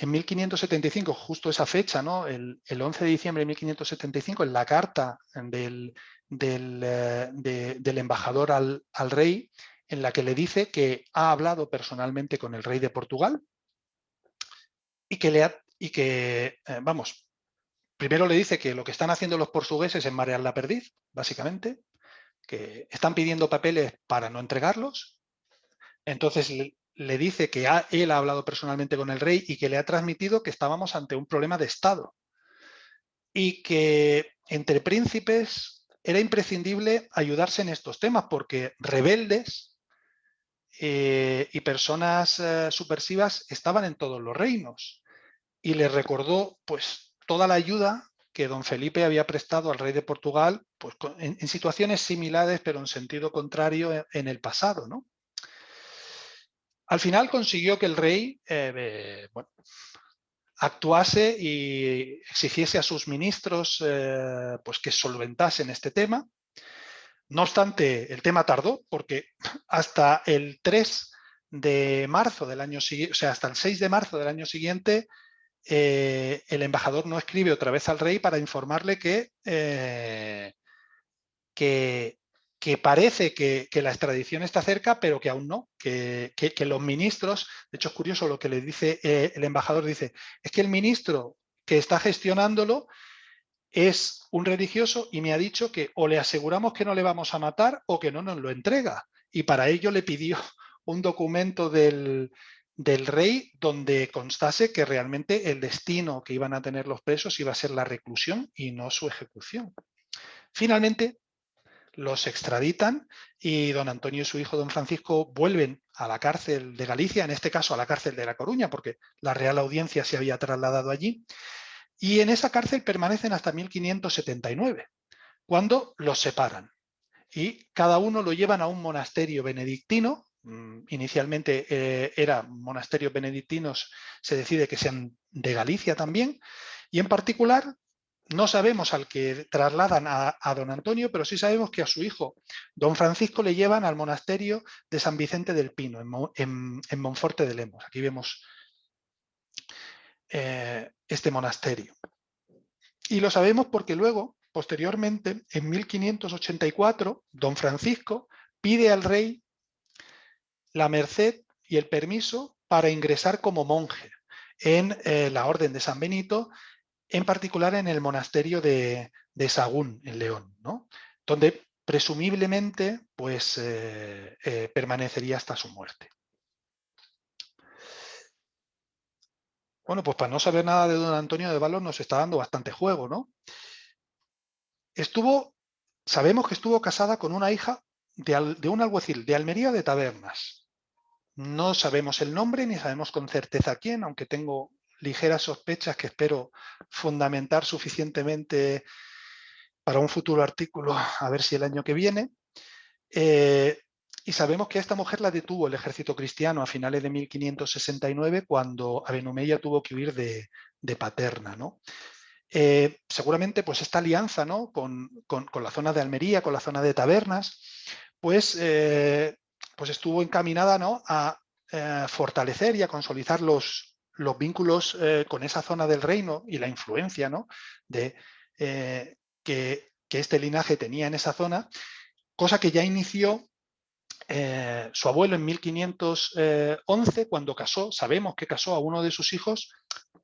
1575, justo esa fecha, ¿no? el 11 de diciembre de 1575, en la carta del embajador al rey, en la que le dice que ha hablado personalmente con el rey de Portugal y que, vamos, primero le dice que lo que están haciendo los portugueses es marear la perdiz, básicamente, que están pidiendo papeles para no entregarlos. Entonces le dice que él ha hablado personalmente con el rey y que le ha transmitido que estábamos ante un problema de Estado y que entre príncipes era imprescindible ayudarse en estos temas porque rebeldes y personas subversivas estaban en todos los reinos. Y le recordó pues toda la ayuda que don Felipe había prestado al rey de Portugal pues, en situaciones similares pero en sentido contrario en el pasado, ¿no? Al final consiguió que el rey bueno, actuase y exigiese a sus ministros pues que solventasen este tema. No obstante, el tema tardó porque hasta el 3 de marzo del año siguiente, o sea, hasta el 6 de marzo del año siguiente, el embajador no escribe otra vez al rey para informarle que parece que la extradición está cerca, pero que aún no, que los ministros, de hecho es curioso lo que le dice el embajador, dice, es que el ministro que está gestionándolo es un religioso y me ha dicho que o le aseguramos que no le vamos a matar o que no nos lo entrega. Y para ello le pidió un documento del rey donde constase que realmente el destino que iban a tener los presos iba a ser la reclusión y no su ejecución. Finalmente los extraditan y don Antonio y su hijo don Francisco vuelven a la cárcel de Galicia, en este caso a la cárcel de La Coruña, porque la Real Audiencia se había trasladado allí. Y en esa cárcel permanecen hasta 1579, cuando los separan. Y cada uno lo llevan a un monasterio benedictino. Inicialmente eran monasterios benedictinos, se decide que sean de Galicia también. Y en particular no sabemos al que trasladan a don Antonio, pero sí sabemos que a su hijo, don Francisco, le llevan al monasterio de San Vicente del Pino, en Monforte de Lemos. Aquí vemos este monasterio. Y lo sabemos porque luego, posteriormente, en 1584, don Francisco pide al rey la merced y el permiso para ingresar como monje en la Orden de San Benito, en particular en el monasterio de Sahagún, en León, ¿no? Donde presumiblemente pues, permanecería hasta su muerte. Bueno, pues para no saber nada de don Antonio de Balos nos está dando bastante juego, ¿no? Sabemos que estuvo casada con una hija de un alguacil de Almería de Tabernas. No sabemos el nombre ni sabemos con certeza quién, aunque tengo ligeras sospechas que espero fundamentar suficientemente para un futuro artículo, a ver si el año que viene. Y sabemos que a esta mujer la detuvo el ejército cristiano a finales de 1569, cuando Aben Humeya tuvo que huir de Paterna, ¿no? Seguramente pues esta alianza, ¿no? con la zona de Almería, con la zona de Tabernas, pues estuvo encaminada, ¿no? a fortalecer y a consolidar los vínculos con esa zona del reino y la influencia, ¿no? de que este linaje tenía en esa zona, cosa que ya inició su abuelo en 1511, cuando casó, sabemos que casó a uno de sus hijos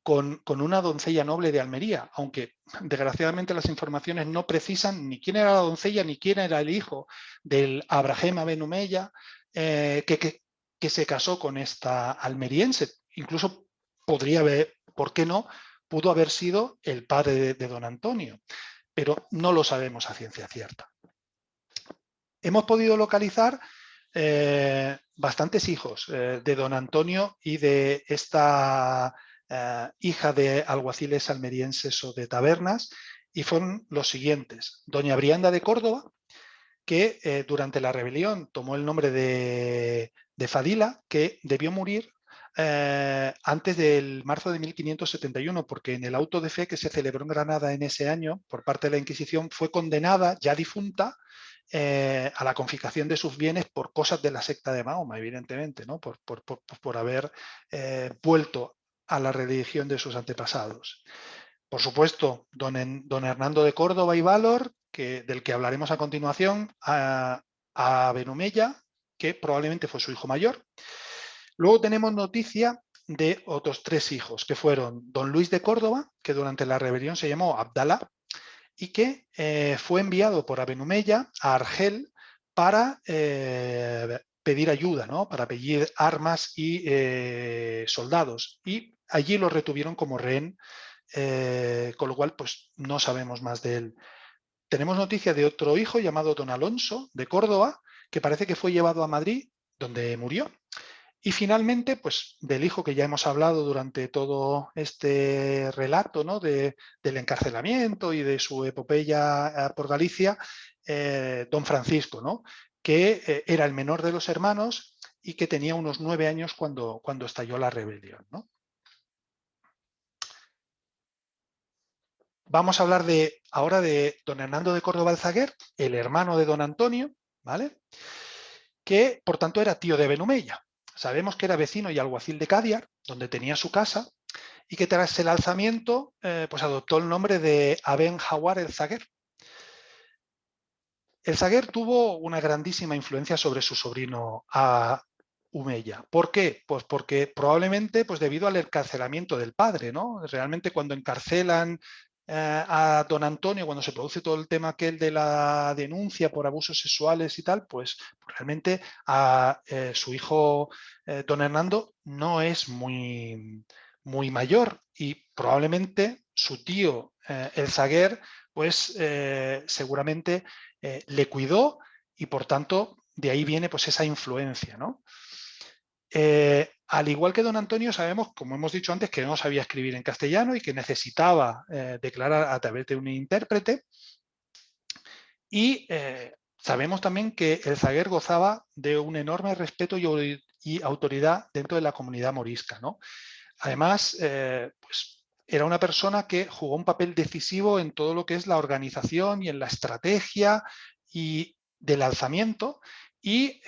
con una doncella noble de Almería, aunque desgraciadamente las informaciones no precisan ni quién era la doncella ni quién era el hijo del Abraham Aben Humeya que se casó con esta almeriense. Incluso podría haber, ¿por qué no? Pudo haber sido el padre de don Antonio, pero no lo sabemos a ciencia cierta. Hemos podido localizar bastantes hijos de don Antonio y de esta hija de alguaciles almerienses o de Tabernas, y fueron los siguientes: doña Brianda de Córdoba, que durante la rebelión tomó el nombre de Fadila, que debió morir antes del marzo de 1571, porque en el auto de fe que se celebró en Granada en ese año por parte de la Inquisición fue condenada, ya difunta, a la confiscación de sus bienes por cosas de la secta de Mahoma, evidentemente, ¿no? por haber vuelto a la religión de sus antepasados. Por supuesto, don Hernando de Córdoba y Valor, del que hablaremos a continuación, a Aben Humeya, que probablemente fue su hijo mayor. Luego tenemos noticia de otros 3 hijos, que fueron don Luis de Córdoba, que durante la rebelión se llamó Abdalá, y que fue enviado por Aben Humeya a Argel para pedir ayuda, ¿no? Para pedir armas y soldados, y allí lo retuvieron como rehén, con lo cual pues no sabemos más de él. Tenemos noticia de otro hijo llamado don Alonso de Córdoba, que parece que fue llevado a Madrid, donde murió. Y finalmente, pues del hijo que ya hemos hablado durante todo este relato, ¿no? del encarcelamiento y de su epopeya por Galicia, don Francisco, ¿no? Que era el menor de los hermanos y que tenía unos 9 años cuando estalló la rebelión, ¿no? Vamos a hablar ahora de don Hernando de Córdoba Alzaguer, el hermano de don Antonio, ¿vale? Que por tanto era tío de Aben Humeya. Sabemos que era vecino y alguacil de Cádiar, donde tenía su casa, y que tras el alzamiento pues adoptó el nombre de Aben Jawar el Zaguer. El Zaguer tuvo una grandísima influencia sobre su sobrino Humeya. ¿Por qué? Pues porque probablemente pues debido al encarcelamiento del padre, ¿no? Realmente cuando encarcelan a don Antonio, cuando se produce todo el tema aquel de la denuncia por abusos sexuales y tal, pues realmente a su hijo don Hernando no es muy mayor, y probablemente su tío el Zaguer pues seguramente le cuidó, y por tanto de ahí viene pues esa influencia, ¿no? Al igual que don Antonio, sabemos, como hemos dicho antes, que no sabía escribir en castellano y que necesitaba declarar a través de un intérprete, y sabemos también que el Zaguer gozaba de un enorme respeto y autoridad dentro de la comunidad morisca, ¿no? Además, pues era una persona que jugó un papel decisivo en todo lo que es la organización y en la estrategia y del alzamiento, y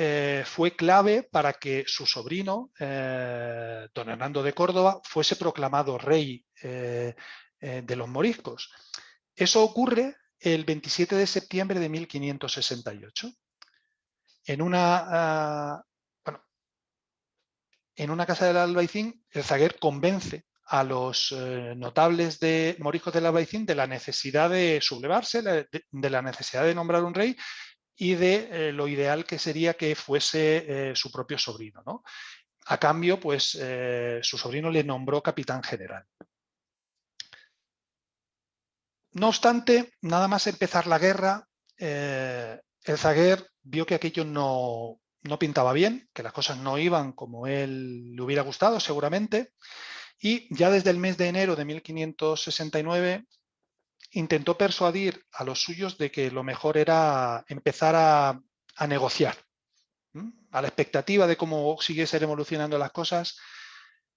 fue clave para que su sobrino, don Hernando de Córdoba, fuese proclamado rey de los moriscos. Eso ocurre el 27 de septiembre de 1568. En una casa del Albaicín, el zaguer convence a los notables moriscos del Albaicín de la necesidad de sublevarse, de la necesidad de nombrar un rey y de lo ideal que sería que fuese su propio sobrino, ¿no? A cambio, pues su sobrino le nombró capitán general. No obstante, nada más empezar la guerra, el zaguer vio que aquello no pintaba bien, que las cosas no iban como él le hubiera gustado seguramente, y ya desde el mes de enero de 1569 intentó persuadir a los suyos de que lo mejor era empezar a negociar. A la expectativa de cómo siguiesen evolucionando las cosas,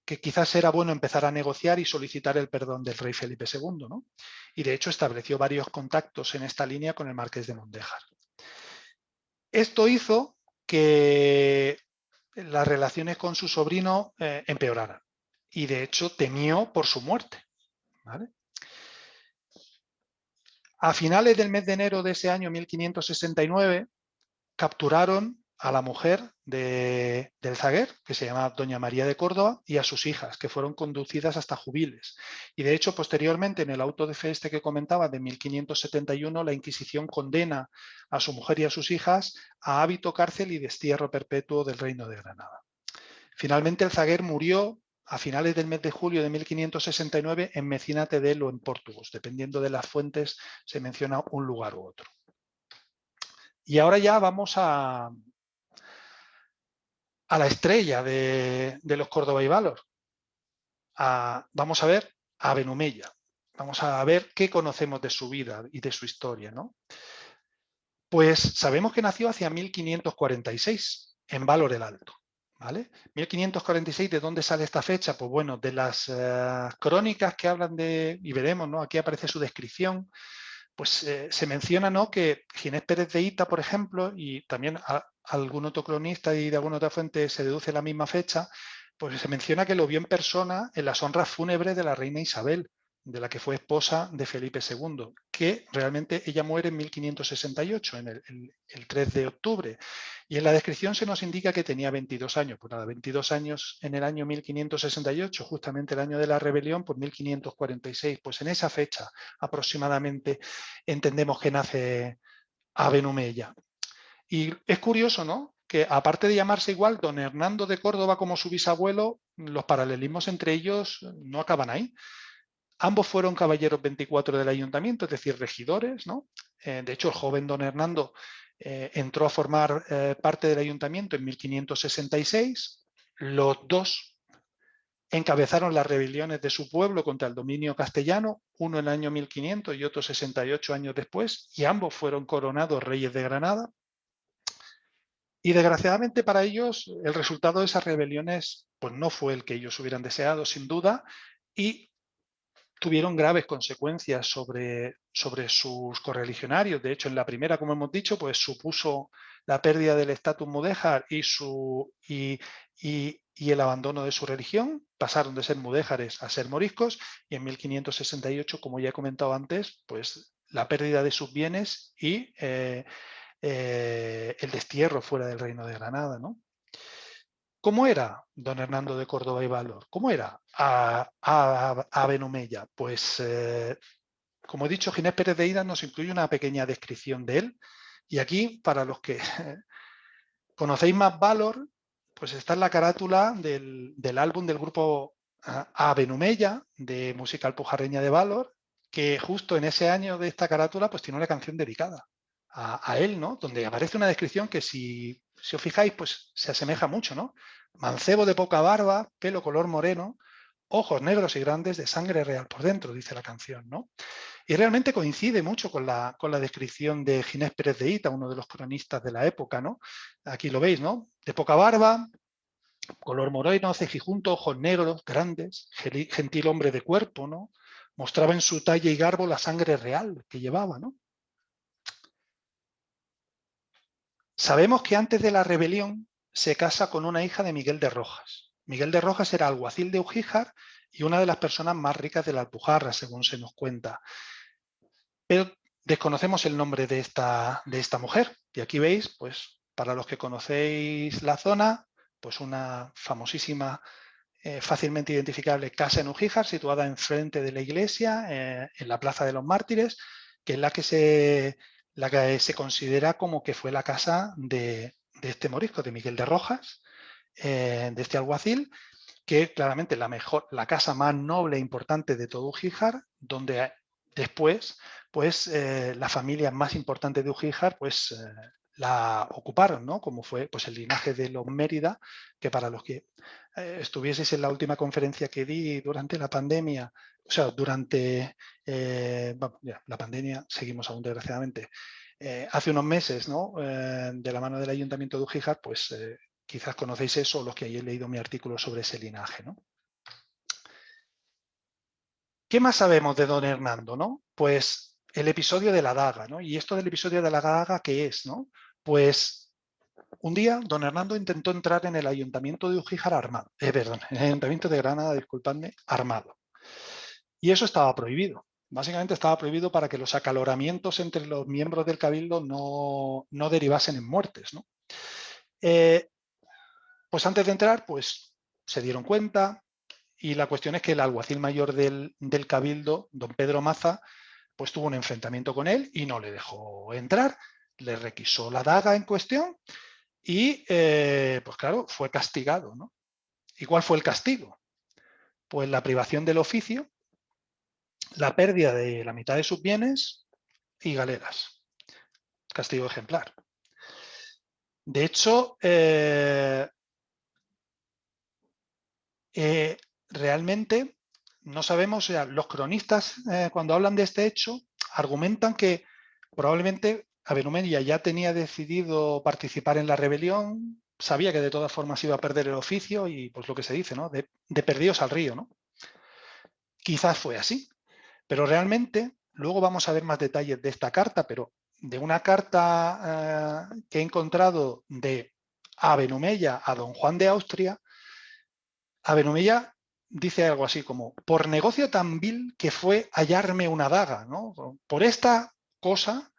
que quizás era bueno empezar a negociar y solicitar el perdón del rey Felipe II, ¿no? Y de hecho estableció varios contactos en esta línea con el marqués de Mondéjar. Esto hizo que las relaciones con su sobrino empeoraran, y de hecho temió por su muerte, ¿vale? A finales del mes de enero de ese año 1569 capturaron a la mujer del zaguer, que se llama doña María de Córdoba, y a sus hijas, que fueron conducidas hasta Jubiles. Y de hecho, posteriormente, en el auto de fe que comentaba de 1571, la Inquisición condena a su mujer y a sus hijas a hábito, cárcel y destierro perpetuo del Reino de Granada. Finalmente, el zaguer murió a finales del mes de julio de 1569 en Mecina Tedel o en Portugal. Dependiendo de las fuentes, se menciona un lugar u otro. Y ahora ya vamos a la estrella de los Córdoba y Valor. Vamos a ver a Benumella. Vamos a ver qué conocemos de su vida y de su historia, ¿no? Pues sabemos que nació hacia 1546 en Valor el Alto, ¿vale? 1546, ¿de dónde sale esta fecha? Pues bueno, de las crónicas que hablan de, y veremos, ¿no? Aquí aparece su descripción. Pues se menciona, ¿no?, que Ginés Pérez de Hita, por ejemplo, y también algún otro cronista y de alguna otra fuente se deduce la misma fecha, pues se menciona que lo vio en persona en las honras fúnebres de la reina Isabel, de la que fue esposa de Felipe II, que realmente ella muere en 1568, el 3 de octubre. Y en la descripción se nos indica que tenía 22 años. Pues nada, 22 años en el año 1568, justamente el año de la rebelión, pues 1546. Pues en esa fecha aproximadamente entendemos que nace a Benumella. Y es curioso, ¿no?, que aparte de llamarse igual don Hernando de Córdoba como su bisabuelo, los paralelismos entre ellos no acaban ahí. Ambos fueron caballeros 24 del ayuntamiento, es decir, regidores, ¿no? De hecho, el joven don Hernando entró a formar parte del ayuntamiento en 1566. Los dos encabezaron las rebeliones de su pueblo contra el dominio castellano, uno en el año 1500 y otro 68 años después, y ambos fueron coronados reyes de Granada. Y desgraciadamente para ellos el resultado de esas rebeliones pues no fue el que ellos hubieran deseado, sin duda, y tuvieron graves consecuencias sobre sus correligionarios. De hecho, en la primera, como hemos dicho, pues supuso la pérdida del estatus mudéjar y el abandono de su religión. Pasaron de ser mudéjares a ser moriscos, y en 1568, como ya he comentado antes, pues la pérdida de sus bienes y el destierro fuera del Reino de Granada, ¿no? ¿Cómo era don Hernando de Córdoba y Valor? ¿Cómo era a Benumella? Pues, como he dicho, Ginés Pérez de Hita nos incluye una pequeña descripción de él. Y aquí, para los que conocéis más Valor, pues está en la carátula del álbum del grupo A Benumella, de música alpujarreña de Valor, que justo en ese año de esta carátula pues tiene una canción dedicada a él, ¿no?, donde aparece una descripción que si os fijáis, pues se asemeja mucho, ¿no? Mancebo de poca barba, pelo color moreno, ojos negros y grandes, de sangre real por dentro, dice la canción, ¿no? Y realmente coincide mucho con la descripción de Ginés Pérez de Hita, uno de los cronistas de la época, ¿no? Aquí lo veis, ¿no? De poca barba, color moreno, cejijunto, ojos negros, grandes, gentil hombre de cuerpo, ¿no? Mostraba en su talla y garbo la sangre real que llevaba, ¿no? Sabemos que antes de la rebelión se casa con una hija de Miguel de Rojas. Miguel de Rojas era alguacil de Ugíjar y una de las personas más ricas de la Alpujarra, según se nos cuenta. Pero desconocemos el nombre de esta mujer. Y aquí veis, pues, para los que conocéis la zona, pues una famosísima, fácilmente identificable casa en Ugíjar, situada enfrente de la iglesia, en la Plaza de los Mártires, que es la que se considera como que fue la casa de este morisco, de Miguel de Rojas, de este alguacil, que claramente la casa más noble e importante de todo Ugíjar, donde después, pues, las familias más importantes de Ugíjar, pues, la ocuparon, ¿no? Como fue, pues, el linaje de los Mérida, que para los que estuvieseis en la última conferencia que di durante la pandemia, o sea, durante la pandemia, seguimos aún desgraciadamente, hace unos meses, ¿no? De la mano del Ayuntamiento de Ugíjar, pues quizás conocéis eso, los que hayáis leído mi artículo sobre ese linaje, ¿no? ¿Qué más sabemos de don Hernando, no? Pues el episodio de la daga, ¿no? Y esto del episodio de la daga, ¿qué es, no? Pues un día don Hernando intentó entrar en el Ayuntamiento de Ugíjar armado, perdón, en el Ayuntamiento de Granada, disculpadme, armado. Y eso estaba prohibido. Básicamente estaba prohibido para que los acaloramientos entre los miembros del Cabildo no derivasen en muertes, ¿no? Pues antes de entrar, pues se dieron cuenta y la cuestión es que el alguacil mayor del Cabildo, don Pedro Maza, pues tuvo un enfrentamiento con él y no le dejó entrar, le requisó la daga en cuestión y, pues claro, fue castigado, ¿no? ¿Y cuál fue el castigo? Pues la privación del oficio, la pérdida de la mitad de sus bienes y galeras. Castigo ejemplar. De hecho, realmente no sabemos, o sea, los cronistas cuando hablan de este hecho argumentan que probablemente Abenumella ya tenía decidido participar en la rebelión, sabía que de todas formas iba a perder el oficio y pues lo que se dice, ¿no? De perdidos al río, ¿no? Quizás fue así, pero realmente luego vamos a ver más detalles de esta carta, pero de una carta que he encontrado de Abenumella a don Juan de Austria, Abenumella dice algo así como, por negocio tan vil que fue hallarme una daga, ¿no? Por esta cosa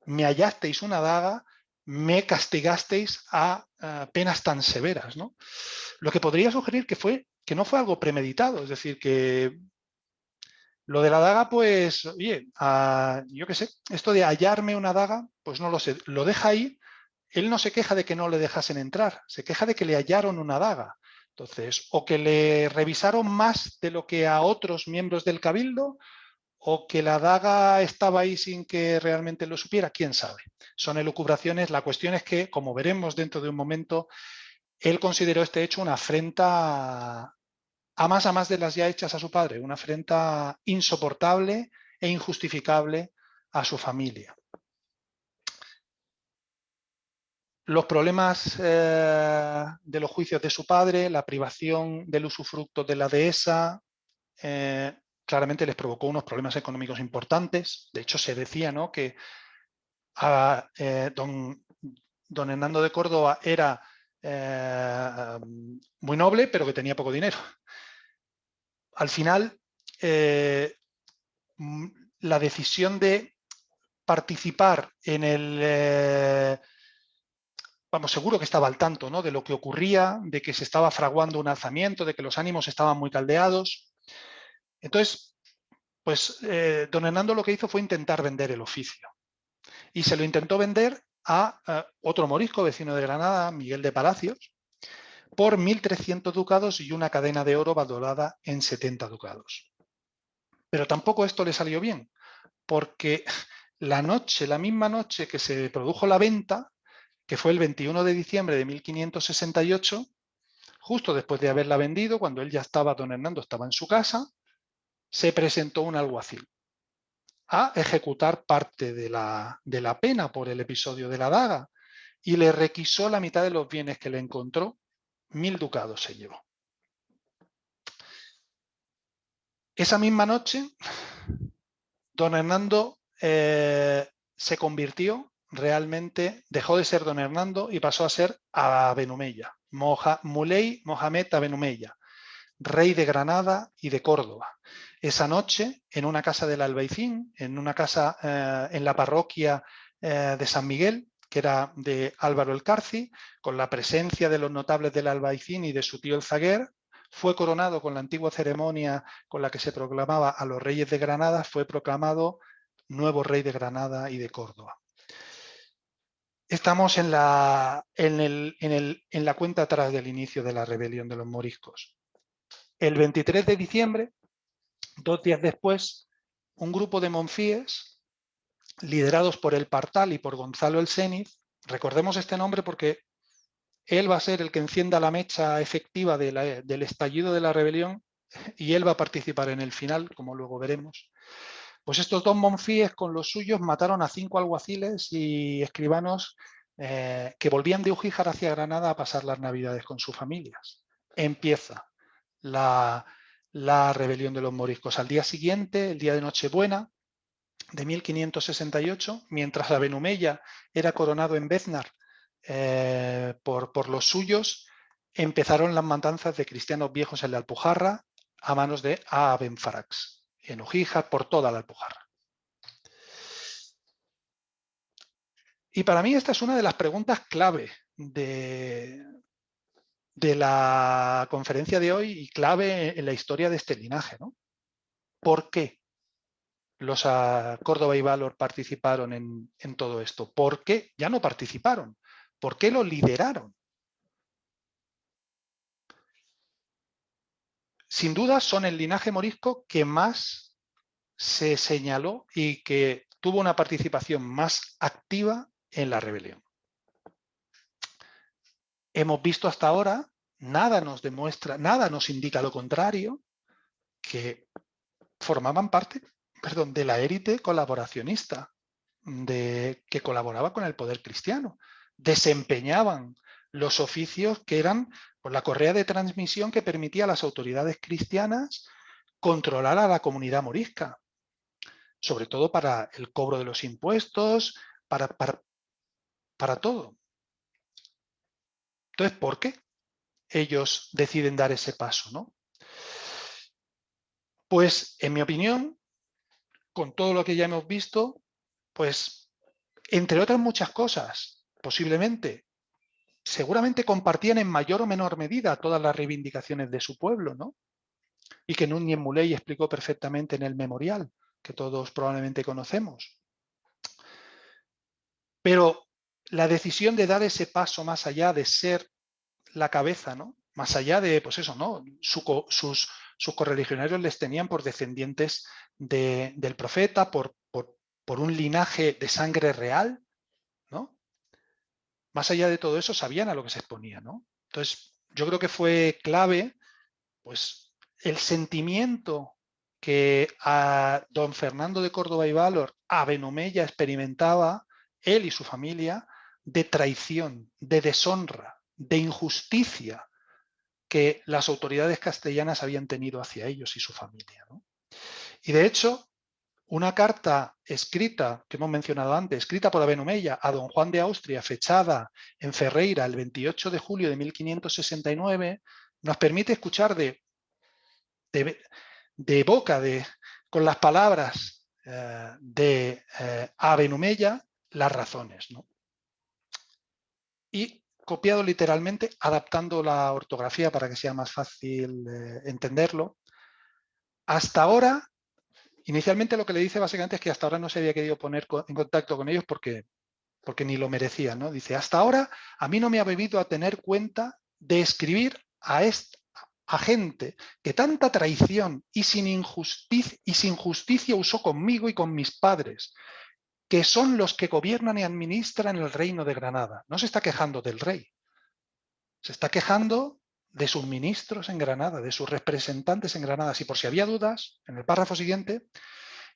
me hallasteis una daga, me castigasteis a penas tan severas, ¿no? Lo que podría sugerir que no fue algo premeditado, es decir, que lo de la daga, pues, oye, yo qué sé, esto de hallarme una daga, pues no lo sé, lo deja ahí, él no se queja de que no le dejasen entrar, se queja de que le hallaron una daga. Entonces, o que le revisaron más de lo que a otros miembros del Cabildo, o que la daga estaba ahí sin que realmente lo supiera, quién sabe. Son elucubraciones, la cuestión es que, como veremos dentro de un momento, él consideró este hecho una afrenta a más de las ya hechas a su padre, una afrenta insoportable e injustificable a su familia. Los problemas de los juicios de su padre, la privación del usufructo de la dehesa, claramente les provocó unos problemas económicos importantes. De hecho, se decía, ¿no?, que don Hernando de Córdoba era muy noble, pero que tenía poco dinero. Al final, la decisión de participar en el... vamos, seguro que estaba al tanto, ¿no?, de lo que ocurría, de que se estaba fraguando un alzamiento, de que los ánimos estaban muy caldeados. Entonces, pues don Hernando lo que hizo fue intentar vender el oficio. Y se lo intentó vender a otro morisco vecino de Granada, Miguel de Palacios, por 1.300 ducados y una cadena de oro valorada en 70 ducados. Pero tampoco esto le salió bien, porque la misma noche que se produjo la venta, que fue el 21 de diciembre de 1568, justo después de haberla vendido, cuando él ya estaba, don Hernando estaba en su casa, se presentó un alguacil a ejecutar parte de la pena por el episodio de la daga y le requisó la mitad de los bienes que le encontró 1000 ducados se llevó. Esa misma noche, don Hernando se convirtió realmente, dejó de ser don Hernando y pasó a ser Aben Omeya, Muley Mohamed Aben Omeya, rey de Granada y de Córdoba. Esa noche, en una casa del Albaicín, en una casa en la parroquia de San Miguel, que era de Álvaro el Carci, con la presencia de los notables del Albaicín y de su tío el Zaguer, fue coronado con la antigua ceremonia con la que se proclamaba a los reyes de Granada, fue proclamado nuevo rey de Granada y de Córdoba. Estamos en la cuenta atrás del inicio de la rebelión de los moriscos. El 23 de diciembre, 2 días después, un grupo de monfíes, liderados por el Partal y por Gonzalo el Séniz, recordemos este nombre porque él va a ser el que encienda la mecha efectiva del estallido de la rebelión y él va a participar en el final, como luego veremos. Pues estos 2 monfíes con los suyos mataron a 5 alguaciles y escribanos que volvían de Ugíjar hacia Granada a pasar las Navidades con sus familias. Empieza la rebelión de los moriscos. Al día siguiente, el día de Nochebuena de 1568, mientras Aben Omeya era coronado en Beznar por los suyos, empezaron las matanzas de cristianos viejos en la Alpujarra a manos de Aben Farax, en Ugíjar, por toda la Alpujarra. Y para mí esta es una de las preguntas clave de la conferencia de hoy y clave en la historia de este linaje, ¿no? ¿Por qué los Córdoba y Valor participaron en todo esto? ¿Por qué ya no participaron? ¿Por qué lo lideraron? Sin duda son el linaje morisco que más se señaló y que tuvo una participación más activa en la rebelión. Hemos visto hasta ahora, nada nos demuestra, nada nos indica lo contrario, que formaban parte, de la élite colaboracionista, que colaboraba con el poder cristiano. Desempeñaban los oficios que eran pues, la correa de transmisión que permitía a las autoridades cristianas controlar a la comunidad morisca, sobre todo para el cobro de los impuestos, para todo. Entonces, ¿por qué ellos deciden dar ese paso, ¿no? Pues, en mi opinión, con todo lo que ya hemos visto, pues, entre otras muchas cosas, posiblemente, seguramente compartían en mayor o menor medida todas las reivindicaciones de su pueblo, ¿no? Y que Núñez Muley explicó perfectamente en el memorial, que todos probablemente conocemos. Pero la decisión de dar ese paso más allá de ser la cabeza, ¿no? Más allá de, pues eso, ¿no? Sus correligionarios les tenían por descendientes del profeta, por un linaje de sangre real, ¿no? Más allá de todo eso, sabían a lo que se exponía, ¿no? Entonces, yo creo que fue clave, pues, el sentimiento que a don Fernando de Córdoba y Valor, Aben Omeya, experimentaba, él y su familia, de traición, de deshonra, de injusticia que las autoridades castellanas habían tenido hacia ellos y su familia, ¿no? Y de hecho, una carta escrita, que hemos mencionado antes, escrita por Aben Omeya a don Juan de Austria, fechada en Ferreira el 28 de julio de 1569, nos permite escuchar de boca, con las palabras de Aben Omeya, las razones, ¿no? Y copiado literalmente, adaptando la ortografía para que sea más fácil entenderlo. Hasta ahora, inicialmente lo que le dice básicamente es que hasta ahora no se había querido poner en contacto con ellos porque ni lo merecían, ¿no? Dice, hasta ahora a mí no me ha bebido a tener cuenta de escribir a gente que tanta traición y sin justicia usó conmigo y con mis padres, que son los que gobiernan y administran el reino de Granada. No se está quejando del rey, se está quejando de sus ministros en Granada, de sus representantes en Granada. Si por si había dudas, en el párrafo siguiente,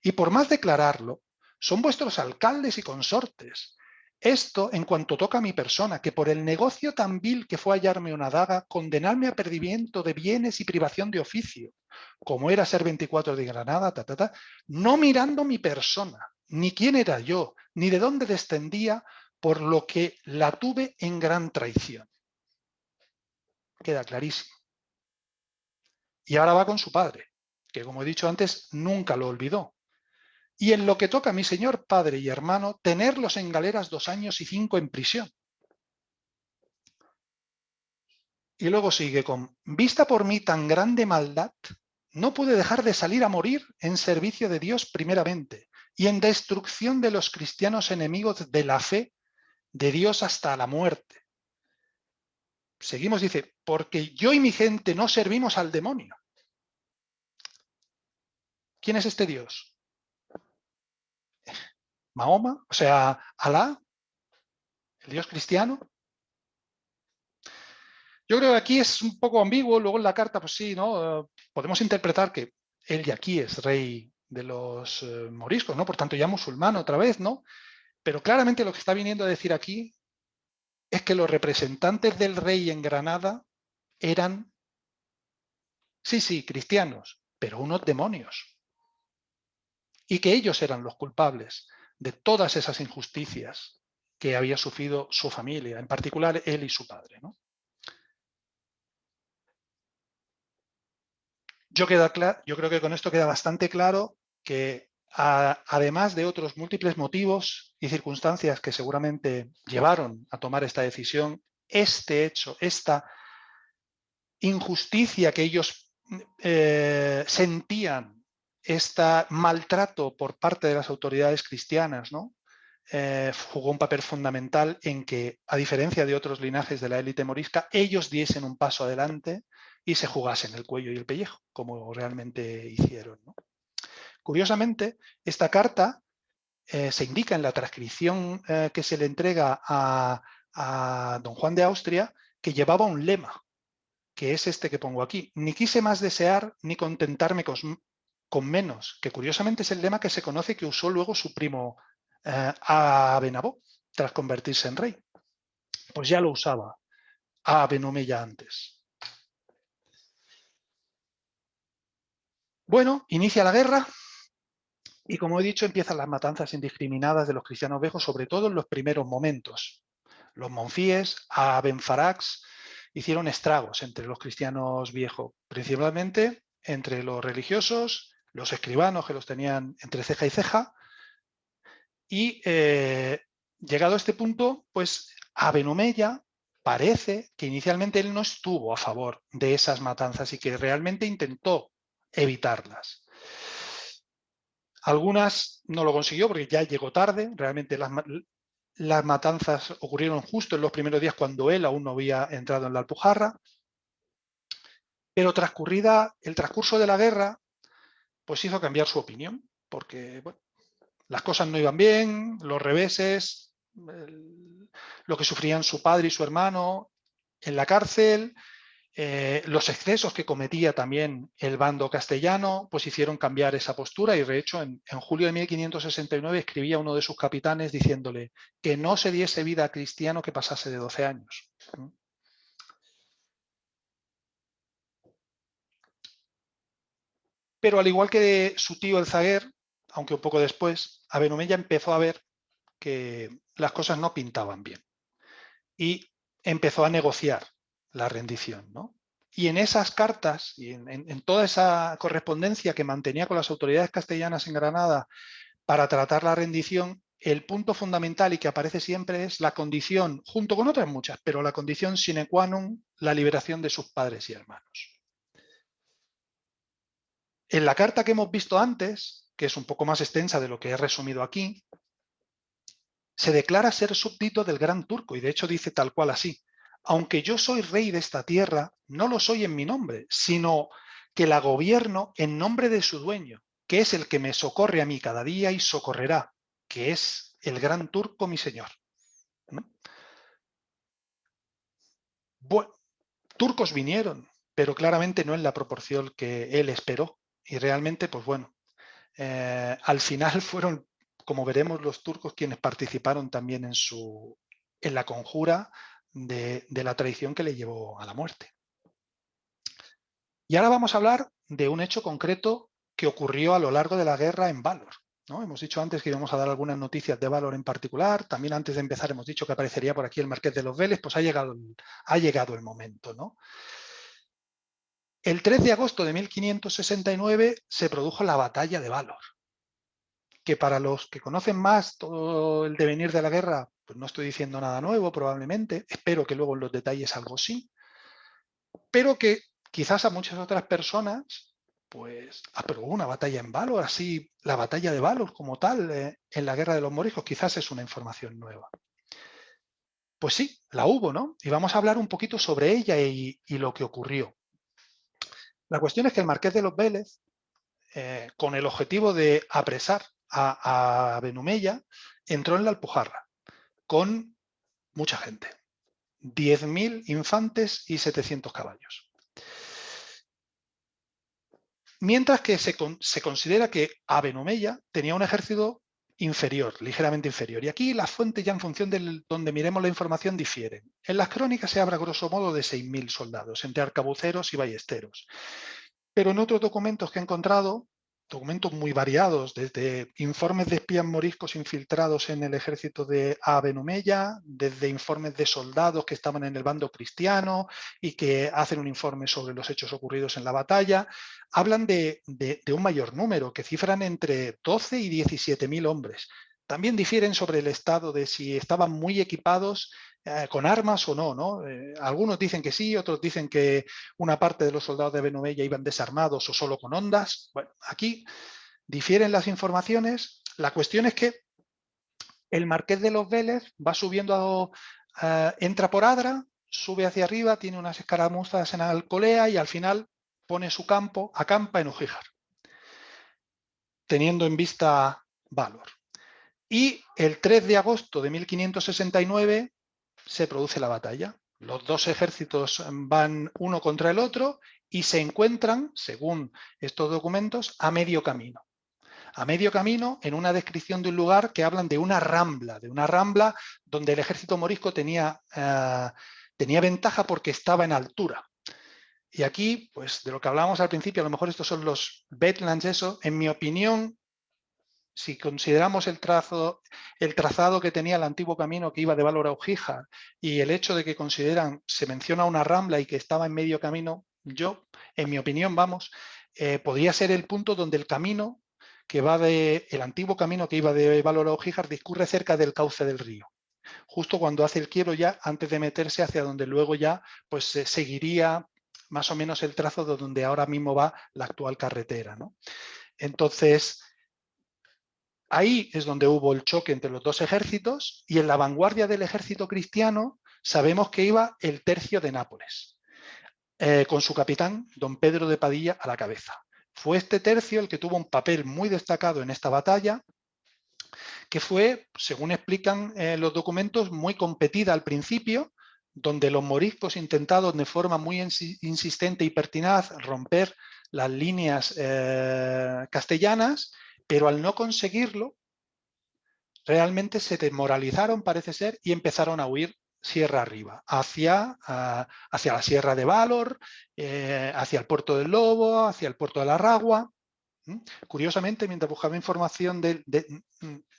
y por más declararlo, son vuestros alcaldes y consortes, esto en cuanto toca a mi persona, que por el negocio tan vil que fue hallarme una daga, condenarme a perdimiento de bienes y privación de oficio, como era ser 24 de Granada, no mirando mi persona, ni quién era yo, ni de dónde descendía, por lo que la tuve en gran traición. Queda clarísimo. Y ahora va con su padre, que como he dicho antes, nunca lo olvidó. Y en lo que toca a mi señor padre y hermano, tenerlos en galeras 2 años y 5 en prisión. Y luego sigue con, vista por mí tan grande maldad, no pude dejar de salir a morir en servicio de Dios primeramente y en destrucción de los cristianos enemigos de la fe de Dios hasta la muerte. Seguimos, dice, porque yo y mi gente no servimos al demonio. ¿Quién es este Dios? ¿Mahoma? O sea, ¿Alá? ¿El Dios cristiano? Yo creo que aquí es un poco ambiguo, luego en la carta, pues sí, ¿no? Podemos interpretar que él ya aquí es rey de los moriscos, ¿no? Por tanto, ya musulmán otra vez, ¿no? Pero claramente lo que está viniendo a decir aquí es que los representantes del rey en Granada eran, sí, cristianos, pero unos demonios. Y que ellos eran los culpables de todas esas injusticias que había sufrido su familia, en particular él y su padre, ¿no? Yo creo que con esto queda bastante claro que además de otros múltiples motivos y circunstancias que seguramente llevaron a tomar esta decisión, este hecho, esta injusticia que ellos sentían, este maltrato por parte de las autoridades cristianas, ¿no? Jugó un papel fundamental en que, a diferencia de otros linajes de la élite morisca, ellos diesen un paso adelante y se jugasen el cuello y el pellejo, como realmente hicieron, ¿no? Curiosamente, esta carta se indica en la transcripción que se le entrega a don Juan de Austria, que llevaba un lema, que es este que pongo aquí: ni quise más desear ni contentarme con menos, que curiosamente es el lema que se conoce que usó luego su primo Abenabó tras convertirse en rey. Pues ya lo usaba Aben Omeya antes. Bueno, inicia la guerra y, como he dicho, empiezan las matanzas indiscriminadas de los cristianos viejos, sobre todo en los primeros momentos. Los monfíes, Abenfarax, hicieron estragos entre los cristianos viejos, principalmente entre los religiosos, los escribanos que los tenían entre ceja y ceja, y llegado a este punto, pues Aben Omeya parece que inicialmente él no estuvo a favor de esas matanzas y que realmente intentó evitarlas. Algunas no lo consiguió porque ya llegó tarde, realmente las matanzas ocurrieron justo en los primeros días cuando él aún no había entrado en la Alpujarra, pero transcurrida el transcurso de la guerra, pues hizo cambiar su opinión, porque bueno, las cosas no iban bien, los reveses, lo que sufrían su padre y su hermano en la cárcel, los excesos que cometía también el bando castellano, pues hicieron cambiar esa postura y de hecho en julio de 1569 escribía uno de sus capitanes diciéndole que no se diese vida a cristiano que pasase de 12 años. Pero al igual que su tío el zaguer, aunque un poco después, Aben Omeya empezó a ver que las cosas no pintaban bien y empezó a negociar la rendición, ¿no? Y en esas cartas y en toda esa correspondencia que mantenía con las autoridades castellanas en Granada para tratar la rendición, el punto fundamental y que aparece siempre es la condición, junto con otras muchas, pero la condición sine qua non, la liberación de sus padres y hermanos. En la carta que hemos visto antes, que es un poco más extensa de lo que he resumido aquí, se declara ser súbdito del gran turco y de hecho dice tal cual así: aunque yo soy rey de esta tierra, no lo soy en mi nombre, sino que la gobierno en nombre de su dueño, que es el que me socorre a mí cada día y socorrerá, que es el gran turco mi señor. Bueno, turcos vinieron, pero claramente no en la proporción que él esperó y realmente, pues bueno, al final fueron como veremos, los turcos quienes participaron también en la conjura de la traición que le llevó a la muerte. Y ahora vamos a hablar de un hecho concreto que ocurrió a lo largo de la guerra en Valor, ¿no? Hemos dicho antes que íbamos a dar algunas noticias de Valor en particular. También antes de empezar hemos dicho que aparecería por aquí el Marqués de los Vélez. Pues ha llegado el momento, ¿no? El 3 de agosto de 1569 se produjo la batalla de Valor, que para los que conocen más todo el devenir de la guerra, pues no estoy diciendo nada nuevo probablemente, espero que luego en los detalles algo sí, pero que quizás a muchas otras personas, pues, pero una batalla en Valor, así la batalla de Valor como tal, en la guerra de los moriscos, quizás es una información nueva. Pues sí, la hubo, ¿no? Y vamos a hablar un poquito sobre ella y lo que ocurrió. La cuestión es que el Marqués de los Vélez, con el objetivo de apresar a Benumella, entró en la Alpujarra con mucha gente, 10.000 infantes y 700 caballos. Mientras que se considera que a Benumella tenía un ejército inferior, ligeramente inferior. Y aquí las fuentes ya en función de donde miremos la información difieren. En las crónicas se habla grosso modo de 6.000 soldados, entre arcabuceros y ballesteros. Pero en otros documentos que he encontrado, documentos muy variados, desde informes de espías moriscos infiltrados en el ejército de Benumella, desde informes de soldados que estaban en el bando cristiano y que hacen un informe sobre los hechos ocurridos en la batalla, hablan de un mayor número, que cifran entre 12 y 17.000 hombres. También difieren sobre el estado de si estaban muy equipados con armas o no, ¿no? Algunos dicen que sí, otros dicen que una parte de los soldados de Benumella iban desarmados o solo con hondas. Bueno, aquí difieren las informaciones. La cuestión es que el Marqués de los Vélez va subiendo, entra por Adra, sube hacia arriba, tiene unas escaramuzas en Alcolea y al final pone su campo, acampa en Ugíjar, teniendo en vista Valor. Y el 3 de agosto de 1569 se produce la batalla. Los dos ejércitos van uno contra el otro y se encuentran, según estos documentos, a medio camino. A medio camino, en una descripción de un lugar que hablan de una rambla donde el ejército morisco tenía ventaja porque estaba en altura. Y aquí, pues de lo que hablábamos al principio, a lo mejor estos son los Badlands, eso, en mi opinión, si consideramos el trazado que tenía el antiguo camino que iba de Valor a Ugíjar y el hecho de que se menciona una rambla y que estaba en medio camino, yo, en mi opinión, podría ser el punto donde el camino que va el antiguo camino que iba de Valor a Ugíjar discurre cerca del cauce del río. Justo cuando hace el quiebro ya, antes de meterse hacia donde luego ya pues seguiría más o menos el trazo de donde ahora mismo va la actual carretera, ¿no? Entonces, ahí es donde hubo el choque entre los dos ejércitos y en la vanguardia del ejército cristiano sabemos que iba el tercio de Nápoles, con su capitán, don Pedro de Padilla, a la cabeza. Fue este tercio el que tuvo un papel muy destacado en esta batalla, que fue, según explican los documentos, muy competida al principio, donde los moriscos intentaron de forma muy insistente y pertinaz romper las líneas castellanas, pero al no conseguirlo, realmente se desmoralizaron, parece ser, y empezaron a huir sierra arriba, hacia la Sierra de Valor, hacia el Puerto del Lobo, hacia el Puerto de la Ragua. Curiosamente, mientras buscaba información de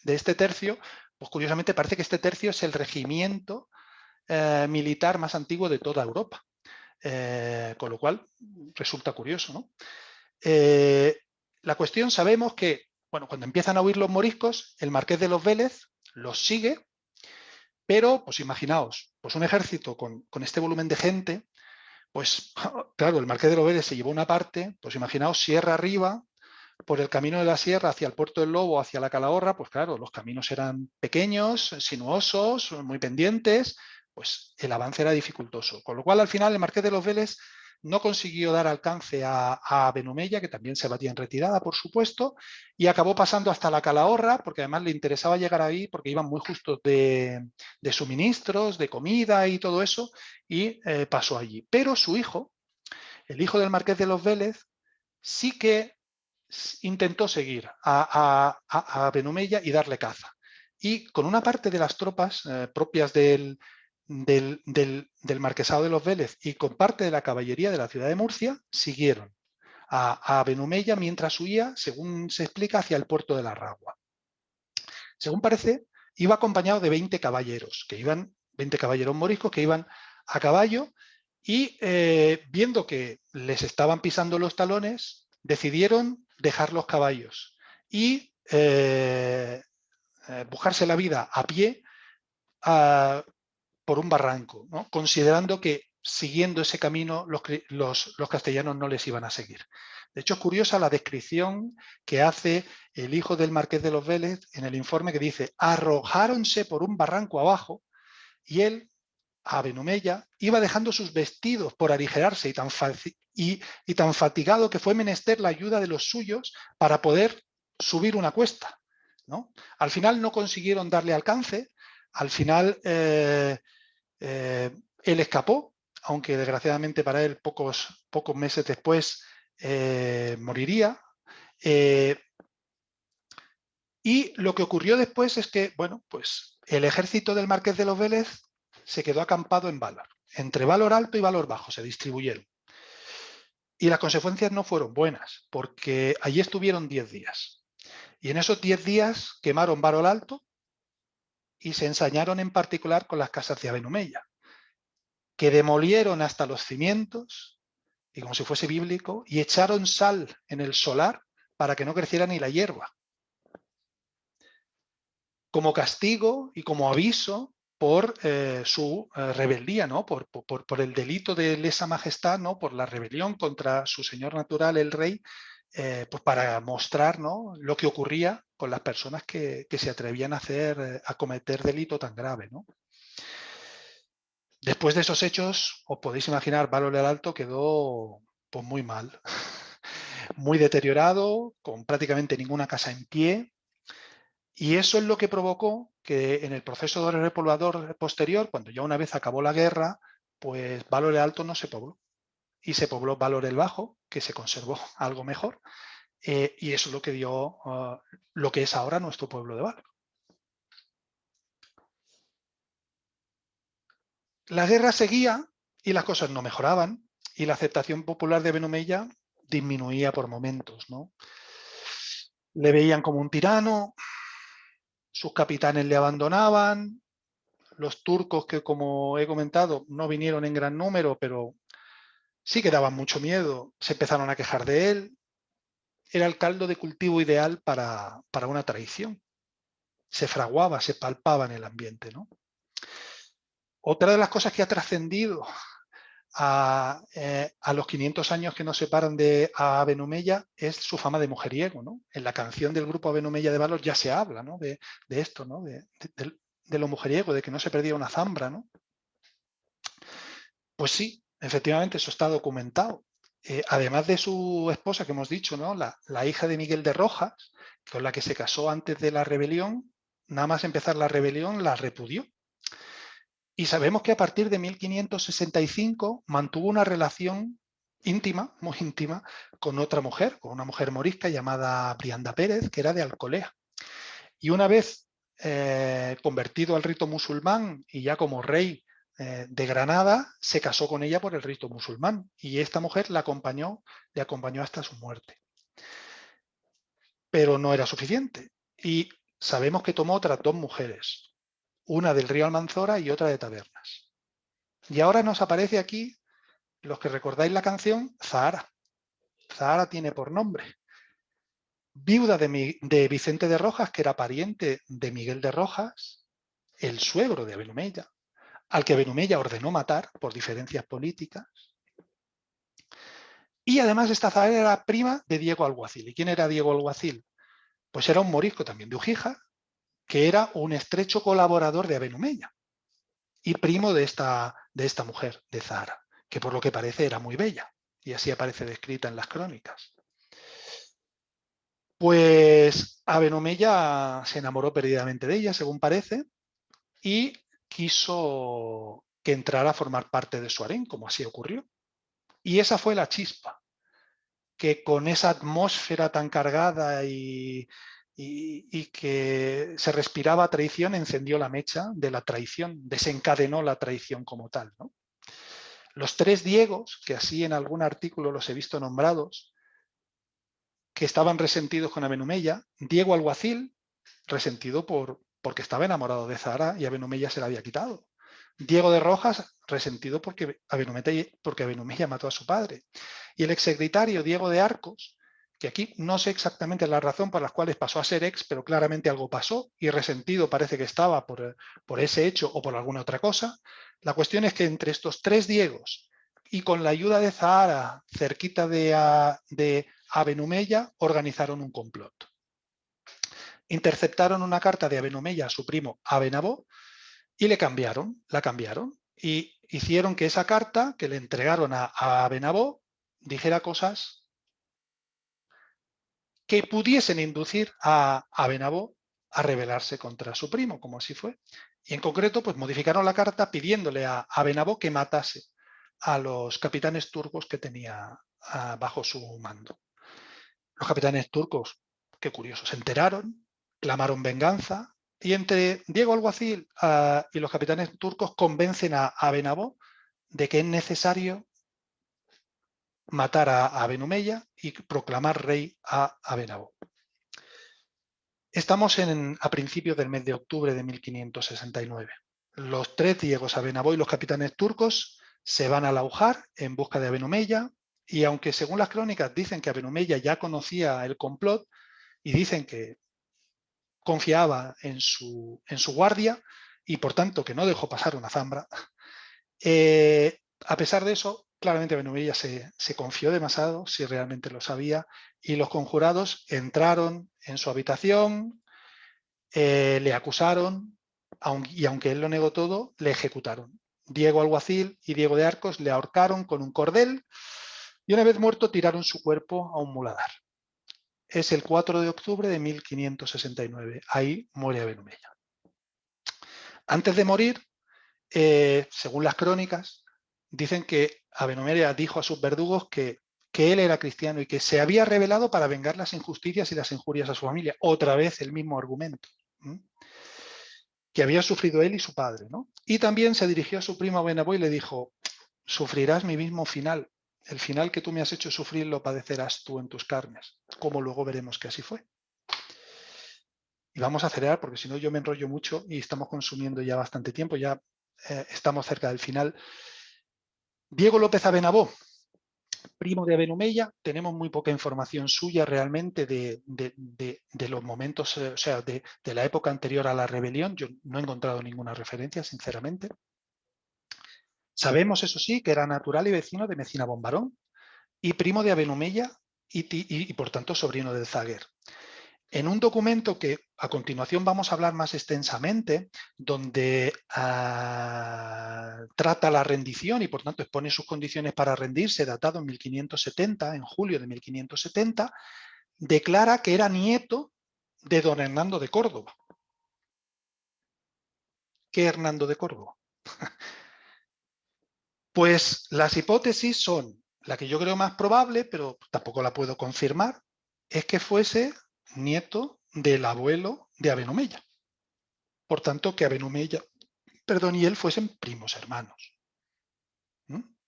este tercio, pues curiosamente parece que este tercio es el regimiento militar más antiguo de toda Europa, con lo cual resulta curioso, ¿no? La cuestión, sabemos que cuando empiezan a huir los moriscos, el Marqués de los Vélez los sigue, pero pues imaginaos, pues un ejército con este volumen de gente, pues claro, el Marqués de los Vélez se llevó una parte, pues imaginaos sierra arriba, por el camino de la sierra hacia el Puerto del Lobo, hacia la Calahorra, pues claro, los caminos eran pequeños, sinuosos, muy pendientes, pues el avance era dificultoso. Con lo cual, al final, el Marqués de los Vélez no consiguió dar alcance a Benumella, que también se batía en retirada, por supuesto, y acabó pasando hasta la Calahorra, porque además le interesaba llegar ahí, porque iban muy justos de suministros, de comida y todo eso, y pasó allí. Pero su hijo, el hijo del Marqués de los Vélez, sí que intentó seguir a Benumella y darle caza. Y con una parte de las tropas propias del marquesado de los Vélez y con parte de la caballería de la ciudad de Murcia, siguieron a Benumella mientras huía, según se explica, hacia el puerto de la Ragua. Según parece, iba acompañado de 20 caballeros, 20 caballeros moriscos que iban a caballo y viendo que les estaban pisando los talones, decidieron dejar los caballos y buscarse la vida a pie por un barranco, ¿no? Considerando que siguiendo ese camino los castellanos no les iban a seguir. De hecho, es curiosa la descripción que hace el hijo del marqués de los Vélez en el informe, que dice: arrojáronse por un barranco abajo y él, a Benumella, iba dejando sus vestidos por aligerarse y tan fatigado que fue menester la ayuda de los suyos para poder subir una cuesta, ¿no? Al final no consiguieron darle alcance, al final él escapó, aunque desgraciadamente para él pocos meses después moriría. Y lo que ocurrió después es que, bueno, pues el ejército del marqués de los Vélez se quedó acampado en Valor. Entre Valor Alto y Valor Bajo se distribuyeron. Y las consecuencias no fueron buenas, porque allí estuvieron 10 días. Y en esos 10 días quemaron Valor Alto y se ensañaron en particular con las casas de Benumella, que demolieron hasta los cimientos, y como si fuese bíblico, y echaron sal en el solar para que no creciera ni la hierba. Como castigo y como aviso por su rebeldía, ¿no? por el delito de lesa majestad, ¿no? Por la rebelión contra su señor natural, el rey, pues para mostrar, ¿no? Lo que ocurría con las personas que se atrevían a cometer delito tan grave, ¿no? Después de esos hechos, os podéis imaginar, Valor el Alto quedó pues muy mal, muy deteriorado, con prácticamente ninguna casa en pie. Y eso es lo que provocó que en el proceso de repoblador posterior, cuando ya una vez acabó la guerra, pues Valor el Alto no se pobló. Y se pobló Valor el Bajo, que se conservó algo mejor. Y eso es lo que dio lo que es ahora nuestro pueblo de Valor. La guerra seguía y las cosas no mejoraban. Y la aceptación popular de Benumella disminuía por momentos, ¿no? Le veían como un tirano, sus capitanes le abandonaban, los turcos, que como he comentado no vinieron en gran número, pero sí que daban mucho miedo, se empezaron a quejar de él. Era el caldo de cultivo ideal para una traición. Se fraguaba, se palpaba en el ambiente, ¿no? Otra de las cosas que ha trascendido a los 500 años que nos separan a Benumella es su fama de mujeriego, ¿no? En la canción del grupo Benumella de Valor ya se habla, ¿no? de esto, ¿no? De lo mujeriego, de que no se perdía una zambra, ¿no? Pues sí, efectivamente, eso está documentado. Además de su esposa, que hemos dicho, ¿no? La hija de Miguel de Rojas, con la que se casó antes de la rebelión, nada más empezar la rebelión, la repudió. Y sabemos que a partir de 1565 mantuvo una relación íntima, muy íntima, con otra mujer, con una mujer morisca llamada Brianda Pérez, que era de Alcolea. Y una vez convertido al rito musulmán y ya como rey de Granada, se casó con ella por el rito musulmán. Y esta mujer le acompañó hasta su muerte. Pero no era suficiente. Y sabemos que tomó otras 2 mujeres, una del río Almanzora y otra de Tabernas. Y ahora nos aparece aquí, los que recordáis la canción, Zahara. Zahara tiene por nombre. Viuda de Vicente de Rojas, que era pariente de Miguel de Rojas, el suegro de Benumella, al que Benumella ordenó matar por diferencias políticas. Y además esta Zahara era prima de Diego Alguacil. ¿Y quién era Diego Alguacil? Pues era un morisco también de Ujija, que era un estrecho colaborador de Benumella y primo de esta mujer, de Zahara, que por lo que parece era muy bella, y así aparece descrita en las crónicas. Pues a Benumella se enamoró perdidamente de ella, según parece, y quiso que entrara a formar parte de su harén, como así ocurrió. Y esa fue la chispa que con esa atmósfera tan cargada y que se respiraba traición, encendió la mecha de la traición, desencadenó la traición como tal, ¿no? Los 3 Diegos, que así en algún artículo los he visto nombrados, que estaban resentidos con Aben-Humeya: Diego Alguacil, resentido porque estaba enamorado de Zahara y Aben-Humeya se la había quitado. Diego de Rojas, resentido porque Aben-Humeya mató a su padre. Y el exsecretario Diego de Arcos, que aquí no sé exactamente la razón por la cual pasó a ser ex, pero claramente algo pasó y resentido parece que estaba por ese hecho o por alguna otra cosa. La cuestión es que entre estos 3 Diegos y con la ayuda de Zahara, cerquita de Aben-Humeya, organizaron un complot. Interceptaron una carta de Aben-Humeya a su primo Aben-Abó y la cambiaron. Y hicieron que esa carta que le entregaron a Aben-Abó dijera cosas que pudiesen inducir a Aben-Abó a rebelarse contra su primo, como así fue. Y en concreto, pues modificaron la carta pidiéndole a Aben-Abó que matase a los capitanes turcos que tenía bajo su mando. Los capitanes turcos, qué curioso, se enteraron, clamaron venganza, y entre Diego Alguacil y los capitanes turcos convencen a Aben-Abó de que es necesario matar a Aben-Humeya y proclamar rey a Aben-Abó. Estamos a principios del mes de octubre de 1569. Los 3 Diegos, Aben-Abó y los capitanes turcos se van a Laujar en busca de Aben-Humeya, y aunque según las crónicas dicen que Aben-Humeya ya conocía el complot y dicen que confiaba en su guardia y por tanto que no dejó pasar una zambra, a pesar de eso, claramente Aben-Humeya se confió demasiado, si realmente lo sabía, y los conjurados entraron en su habitación, le acusaron, y aunque él lo negó todo, le ejecutaron. Diego Alguacil y Diego de Arcos le ahorcaron con un cordel y una vez muerto tiraron su cuerpo a un muladar. Es el 4 de octubre de 1569. Ahí muere Aben-Humeya. Antes de morir, según las crónicas, dicen que Aben-Humeya dijo a sus verdugos que él era cristiano y que se había rebelado para vengar las injusticias y las injurias a su familia. Otra vez el mismo argumento, que había sufrido él y su padre, ¿no? Y también se dirigió a su primo Aben-Abó y le dijo: sufrirás mi mismo final. El final que tú me has hecho sufrir lo padecerás tú en tus carnes, como luego veremos que así fue. Y vamos a acelerar porque si no yo me enrollo mucho y estamos consumiendo ya bastante tiempo, ya estamos cerca del final. Diego López Aben-Abó, primo de Aben-Humeya, tenemos muy poca información suya realmente de los momentos, o sea, de la época anterior a la rebelión. Yo no he encontrado ninguna referencia, sinceramente. Sabemos, eso sí, que era natural y vecino de Mecina Bombarón y primo de Aben-Humeya y por tanto sobrino del zaguer. En un documento que a continuación vamos a hablar más extensamente, donde trata la rendición y por tanto expone sus condiciones para rendirse, datado en 1570, en julio de 1570, declara que era nieto de don Hernando de Córdoba. ¿Qué Hernando de Córdoba? Pues las hipótesis son, la que yo creo más probable, pero tampoco la puedo confirmar, es que fuese nieto del abuelo de Aben-Humeya. Por tanto, que Aben-Humeya, y él fuesen primos hermanos.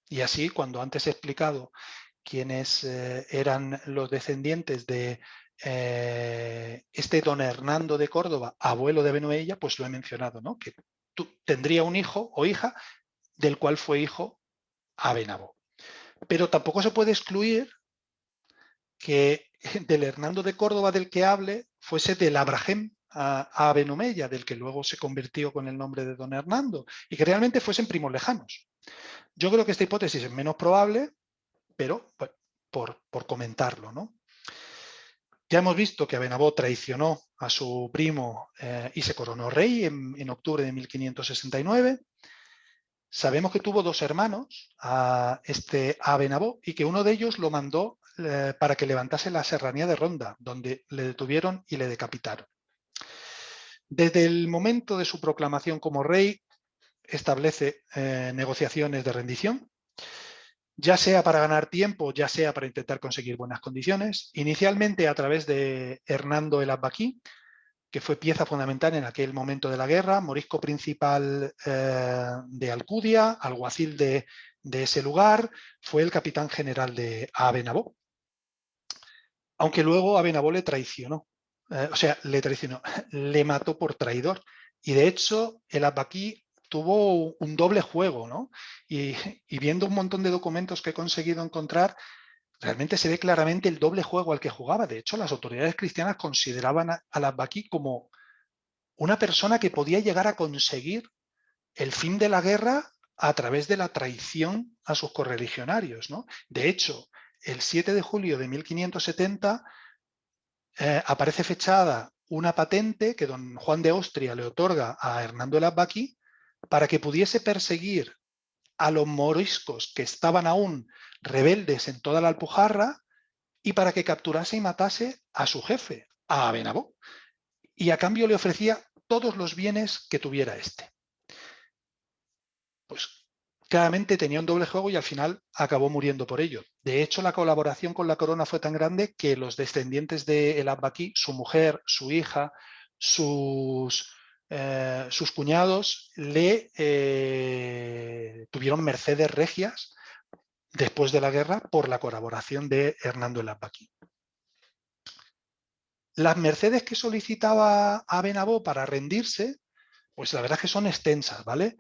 Y así, cuando antes he explicado quiénes eran los descendientes de este don Hernando de Córdoba, abuelo de Aben-Humeya, pues lo he mencionado, ¿no? Que tendría un hijo o hija del cual fue hijo Aben-Abó. Pero tampoco se puede excluir que del Hernando de Córdoba del que hable fuese del Abrahem a Aben-Humeya, del que luego se convirtió con el nombre de don Hernando, y que realmente fuesen primos lejanos. Yo creo que esta hipótesis es menos probable, pero bueno, por comentarlo, ¿no? Ya hemos visto que Aben-Abó traicionó a su primo y se coronó rey en octubre de 1569. Sabemos que tuvo 2 hermanos, este Aben-Abó, y que uno de ellos lo mandó para que levantase la serranía de Ronda, donde le detuvieron y le decapitaron. Desde el momento de su proclamación como rey, establece negociaciones de rendición ya sea para ganar tiempo, ya sea para intentar conseguir buenas condiciones, inicialmente a través de Hernando el Abbaquí, que fue pieza fundamental en aquel momento de la guerra, morisco principal de Alcudia, alguacil de ese lugar, fue el capitán general de Abenabó. Aunque luego Abenabó le traicionó, le mató por traidor. Y de hecho, el Abbaquí tuvo un doble juego, ¿no? Y viendo un montón de documentos que he conseguido encontrar, realmente se ve claramente el doble juego al que jugaba. De hecho, las autoridades cristianas consideraban al Abbaquí como una persona que podía llegar a conseguir el fin de la guerra a través de la traición a sus correligionarios, ¿no? De hecho, el 7 de julio de 1570 aparece fechada una patente que don Juan de Austria le otorga a Hernando el Abbaquí para que pudiese perseguir a los moriscos que estaban aún rebeldes en toda la Alpujarra y para que capturase y matase a su jefe, a Abenabó. Y a cambio le ofrecía todos los bienes que tuviera este. Pues claramente tenía un doble juego y al final acabó muriendo por ello. De hecho, la colaboración con la corona fue tan grande que los descendientes de el Abbaquí, su mujer, su hija, sus cuñados, le tuvieron mercedes regias después de la guerra por la colaboración de Hernando el Abbaquí. Las mercedes que solicitaba Abenabó para rendirse, pues la verdad es que son extensas, ¿vale?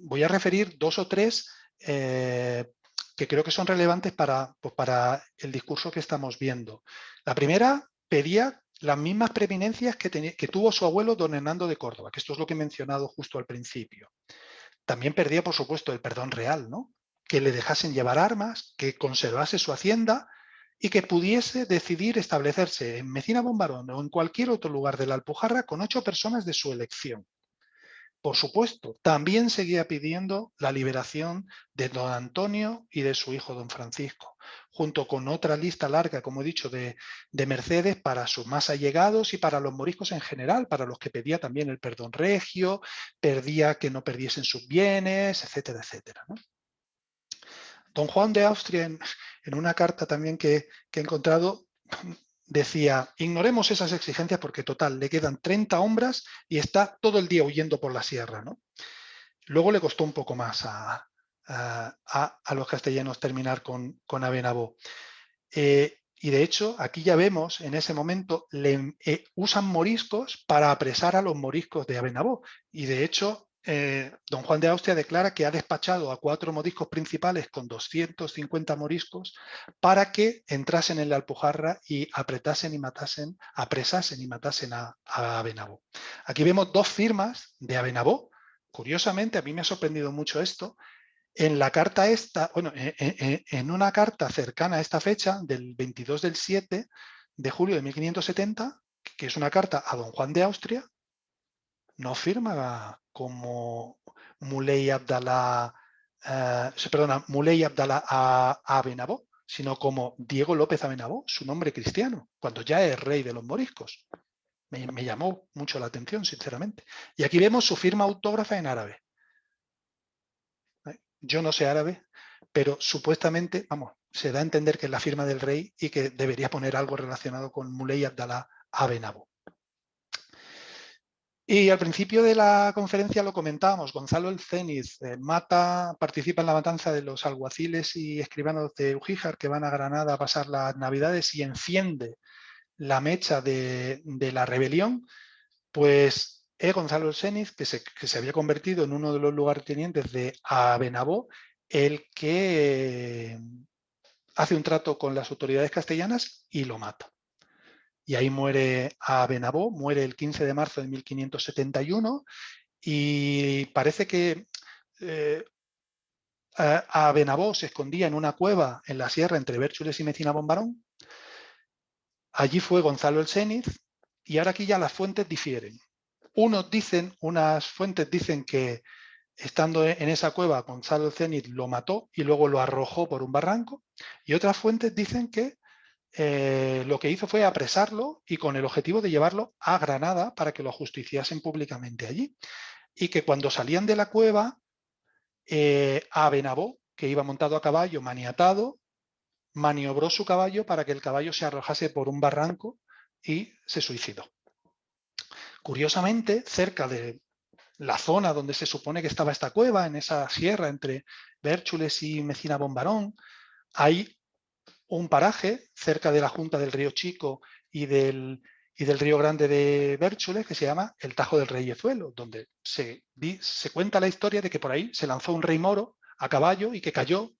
Voy a referir 2 o 3 que creo que son relevantes para el discurso que estamos viendo. La primera pedía las mismas preeminencias que tuvo su abuelo don Hernando de Córdoba, que esto es lo que he mencionado justo al principio. También pedía, por supuesto, el perdón real, ¿no? Que le dejasen llevar armas, que conservase su hacienda y que pudiese decidir establecerse en Mecina Bombarón o en cualquier otro lugar de la Alpujarra con 8 personas de su elección. Por supuesto, también seguía pidiendo la liberación de don Antonio y de su hijo don Francisco, junto con otra lista larga, como he dicho, de mercedes para sus más allegados y para los moriscos en general, para los que pedía también el perdón regio, pedía que no perdiesen sus bienes, etcétera, etcétera, ¿no? Don Juan de Austria, en una carta también que he encontrado, decía, ignoremos esas exigencias porque total, le quedan 30 hombres y está todo el día huyendo por la sierra, ¿no? Luego le costó un poco más a los castellanos terminar con Abenabó. Y de hecho, aquí ya vemos, en ese momento, usan moriscos para apresar a los moriscos de Abenabó. Y de hecho, don Juan de Austria declara que ha despachado a 4 moriscos principales con 250 moriscos para que entrasen en la Alpujarra y apresasen y matasen a Abenabó. Aquí vemos 2 firmas de Abenabó. Curiosamente, a mí me ha sorprendido mucho esto. En la carta esta, bueno, en una carta cercana a esta fecha, del 22 del 7 de julio de 1570, que es una carta a don Juan de Austria, no firma como Muley Abdalá, Muley Abdalá a Abenabó, sino como Diego López Abenabó, su nombre cristiano, cuando ya es rey de los moriscos. Me llamó mucho la atención, sinceramente. Y aquí vemos su firma autógrafa en árabe. Yo no sé árabe, pero supuestamente, vamos, se da a entender que es la firma del rey y que debería poner algo relacionado con Muley Abdalá Abenabó. Y al principio de la conferencia lo comentábamos, Gonzalo el Céniz participa en la matanza de los alguaciles y escribanos de Ugíjar que van a Granada a pasar las Navidades y enciende la mecha de la rebelión, pues es Gonzalo el Céniz, que se había convertido en uno de los lugartenientes de Abenabó, el que hace un trato con las autoridades castellanas y lo mata. Y ahí muere Abenabó, muere el 15 de marzo de 1571 y parece que Abenabó se escondía en una cueva en la sierra entre Bérchules y Mecina Bombarón. Allí fue Gonzalo el Céniz y ahora aquí ya las fuentes difieren. Unas fuentes dicen que estando en esa cueva Gonzalo el Céniz lo mató y luego lo arrojó por un barranco, y otras fuentes dicen que lo que hizo fue apresarlo y con el objetivo de llevarlo a Granada para que lo ajusticiasen públicamente allí, y que cuando salían de la cueva Abenabó que iba montado a caballo, maniatado, maniobró su caballo para que el caballo se arrojase por un barranco y se suicidó. Curiosamente, cerca de la zona donde se supone que estaba esta cueva, en esa sierra entre Bérchules y Mecina Bombarón, hay un paraje cerca de la junta del Río Chico y del Río Grande de Bérchules que se llama el Tajo del Reyezuelo, donde se cuenta la historia de que por ahí se lanzó un rey moro a caballo y que cayó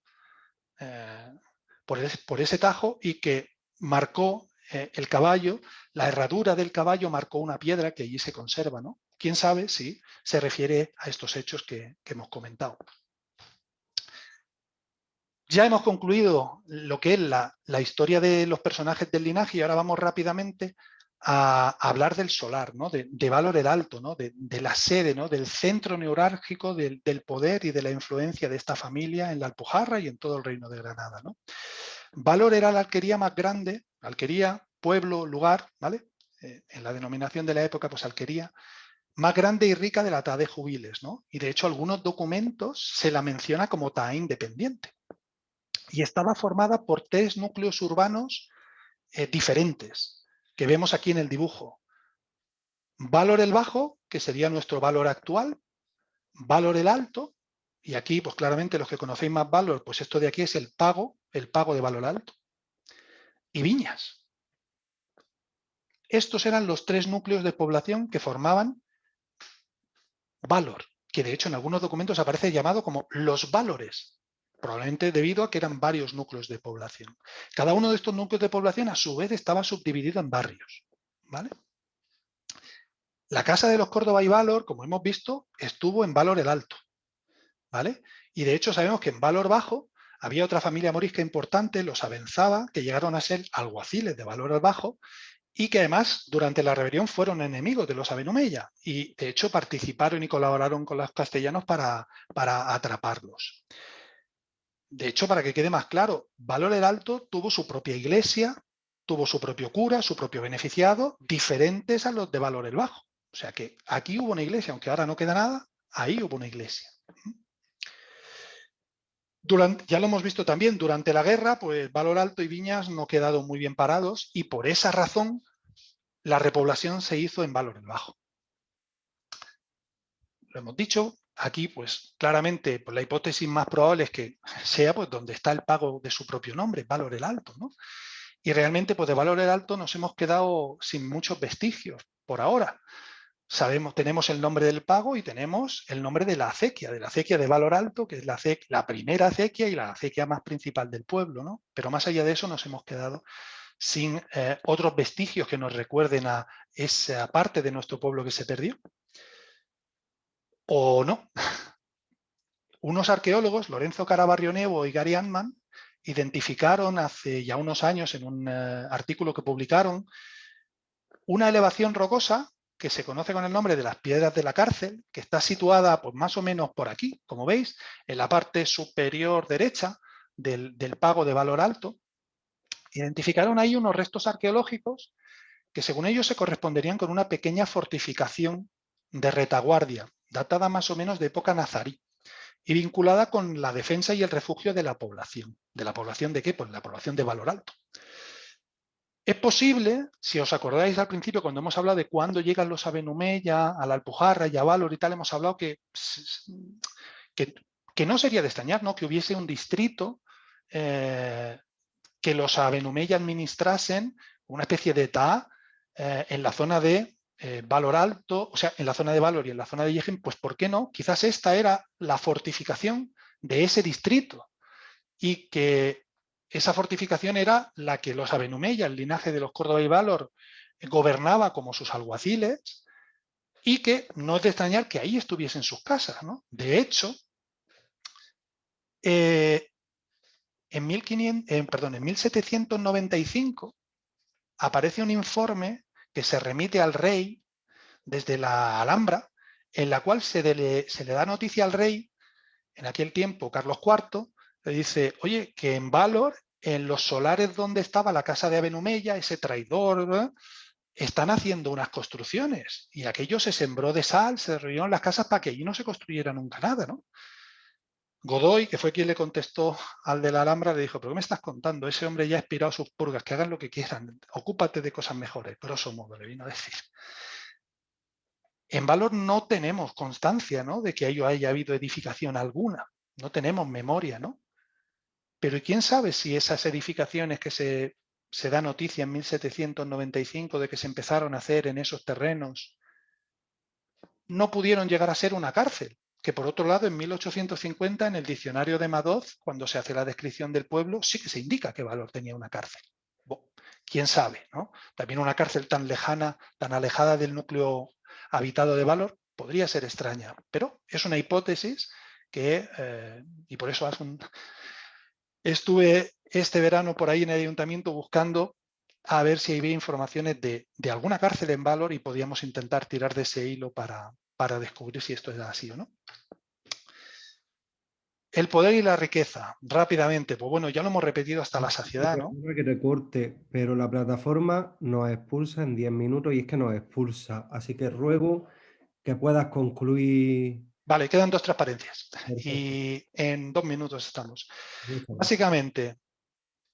por ese tajo y que marcó el caballo, la herradura del caballo marcó una piedra que allí se conserva, ¿no? Quién sabe si se refiere a estos hechos que hemos comentado. Ya hemos concluido lo que es la historia de los personajes del linaje y ahora vamos rápidamente a hablar del solar, ¿no? de Valor el Alto, ¿no? de la sede, ¿no? del centro neurálgico del poder y de la influencia de esta familia en la Alpujarra y en todo el reino de Granada, ¿no? Valor era la alquería más grande, alquería, pueblo, lugar, ¿vale? En la denominación de la época, pues alquería, más grande y rica de la Taa de Jubiles, ¿no? Y de hecho algunos documentos se la menciona como Taa independiente. Y estaba formada por 3 núcleos urbanos diferentes, que vemos aquí en el dibujo. Valor el Bajo, que sería nuestro Valor actual, Valor el Alto, y aquí pues claramente los que conocéis más Valor, pues esto de aquí es el pago de Valor Alto, y Viñas. Estos eran los 3 núcleos de población que formaban Valor, que de hecho en algunos documentos aparece llamado como los Valores, probablemente debido a que eran varios núcleos de población. Cada uno de estos núcleos de población a su vez estaba subdividido en barrios, ¿vale? La casa de los Córdoba y Valor, como hemos visto, estuvo en Valor el Alto, ¿vale? Y de hecho sabemos que en Valor Bajo había otra familia morisca importante, los Abenzaga, que llegaron a ser alguaciles de Valor el Bajo y que además durante la rebelión fueron enemigos de los Aben-Omeya y de hecho participaron y colaboraron con los castellanos para atraparlos. De hecho, para que quede más claro, Valor el Alto tuvo su propia iglesia, tuvo su propio cura, su propio beneficiado, diferentes a los de Valor el Bajo. O sea que aquí hubo una iglesia, aunque ahora no queda nada, ahí hubo una iglesia. Ya lo hemos visto también, durante la guerra, pues Valor Alto y Viñas no quedaron muy bien parados y por esa razón la repoblación se hizo en Valor el Bajo. Lo hemos dicho, aquí pues claramente pues, la hipótesis más probable es que sea pues donde está el pago de su propio nombre, Valor el Alto, ¿no? Y realmente pues de Valor el Alto nos hemos quedado sin muchos vestigios por ahora. Tenemos el nombre del pago y tenemos el nombre de la acequia de Valor Alto, que es la primera acequia y la acequia más principal del pueblo, ¿no? Pero más allá de eso nos hemos quedado sin otros vestigios que nos recuerden a esa parte de nuestro pueblo que se perdió. ¿O no? Unos arqueólogos, Lorenzo Carabarrionevo y Gary Antman, identificaron hace ya unos años en un artículo que publicaron una elevación rocosa que se conoce con el nombre de las Piedras de la Cárcel, que está situada pues, más o menos por aquí, como veis, en la parte superior derecha del pago de Valor Alto. Identificaron ahí unos restos arqueológicos que según ellos se corresponderían con una pequeña fortificación de retaguardia, datada más o menos de época nazarí, y vinculada con la defensa y el refugio de la población. ¿De la población de qué? Pues la población de Valor Alto. Es posible, si os acordáis al principio cuando hemos hablado de cuándo llegan los Aben-Omeya a la Alpujarra y a Valor y tal, hemos hablado que no sería de extrañar, ¿no? Que hubiese un distrito que los Aben-Omeya administrasen una especie de Taa en la zona de Valor Alto, o sea, en la zona de Valor y en la zona de Yején, pues ¿por qué no? Quizás esta era la fortificación de ese distrito y que esa fortificación era la que los Aben-Omeya, el linaje de los Córdoba y Valor, gobernaba como sus alguaciles y que no es de extrañar que ahí estuviesen sus casas, ¿no? De hecho, en 1795 aparece un informe que se remite al rey desde la Alhambra, en la cual se le da noticia al rey, en aquel tiempo Carlos IV, le dice, oye, que en Valor, en los solares donde estaba la casa de Aben-Omeya, ese traidor, ¿verdad?, están haciendo unas construcciones y aquello se sembró de sal, se derruyeron las casas para que allí no se construyera nunca nada, ¿no? Godoy, que fue quien le contestó al de la Alhambra, le dijo, ¿pero qué me estás contando? Ese hombre ya ha expirado sus purgas, que hagan lo que quieran, ocúpate de cosas mejores. Grosso modo, le vino a decir. En Valor no tenemos constancia, ¿no?, de que haya habido edificación alguna, no tenemos memoria, ¿no? Pero ¿quién sabe si esas edificaciones que se da noticia en 1795 de que se empezaron a hacer en esos terrenos no pudieron llegar a ser una cárcel? Que por otro lado, en 1850, en el diccionario de Madoz, cuando se hace la descripción del pueblo, sí que se indica que Valor tenía una cárcel. Bueno, quién sabe, ¿no? También una cárcel tan lejana, tan alejada del núcleo habitado de Valor, podría ser extraña, pero es una hipótesis que, y por eso estuve este verano por ahí en el ayuntamiento buscando a ver si había informaciones de alguna cárcel en Valor y podíamos intentar tirar de ese hilo para descubrir si esto era así o no. El poder y la riqueza, rápidamente, pues bueno, ya lo hemos repetido hasta la saciedad, ¿no? Que recorte, pero la plataforma nos expulsa en 10 minutos y es que nos expulsa. Así que ruego que puedas concluir. Vale, quedan 2 transparencias Perfecto. y en 2 minutos estamos. Básicamente,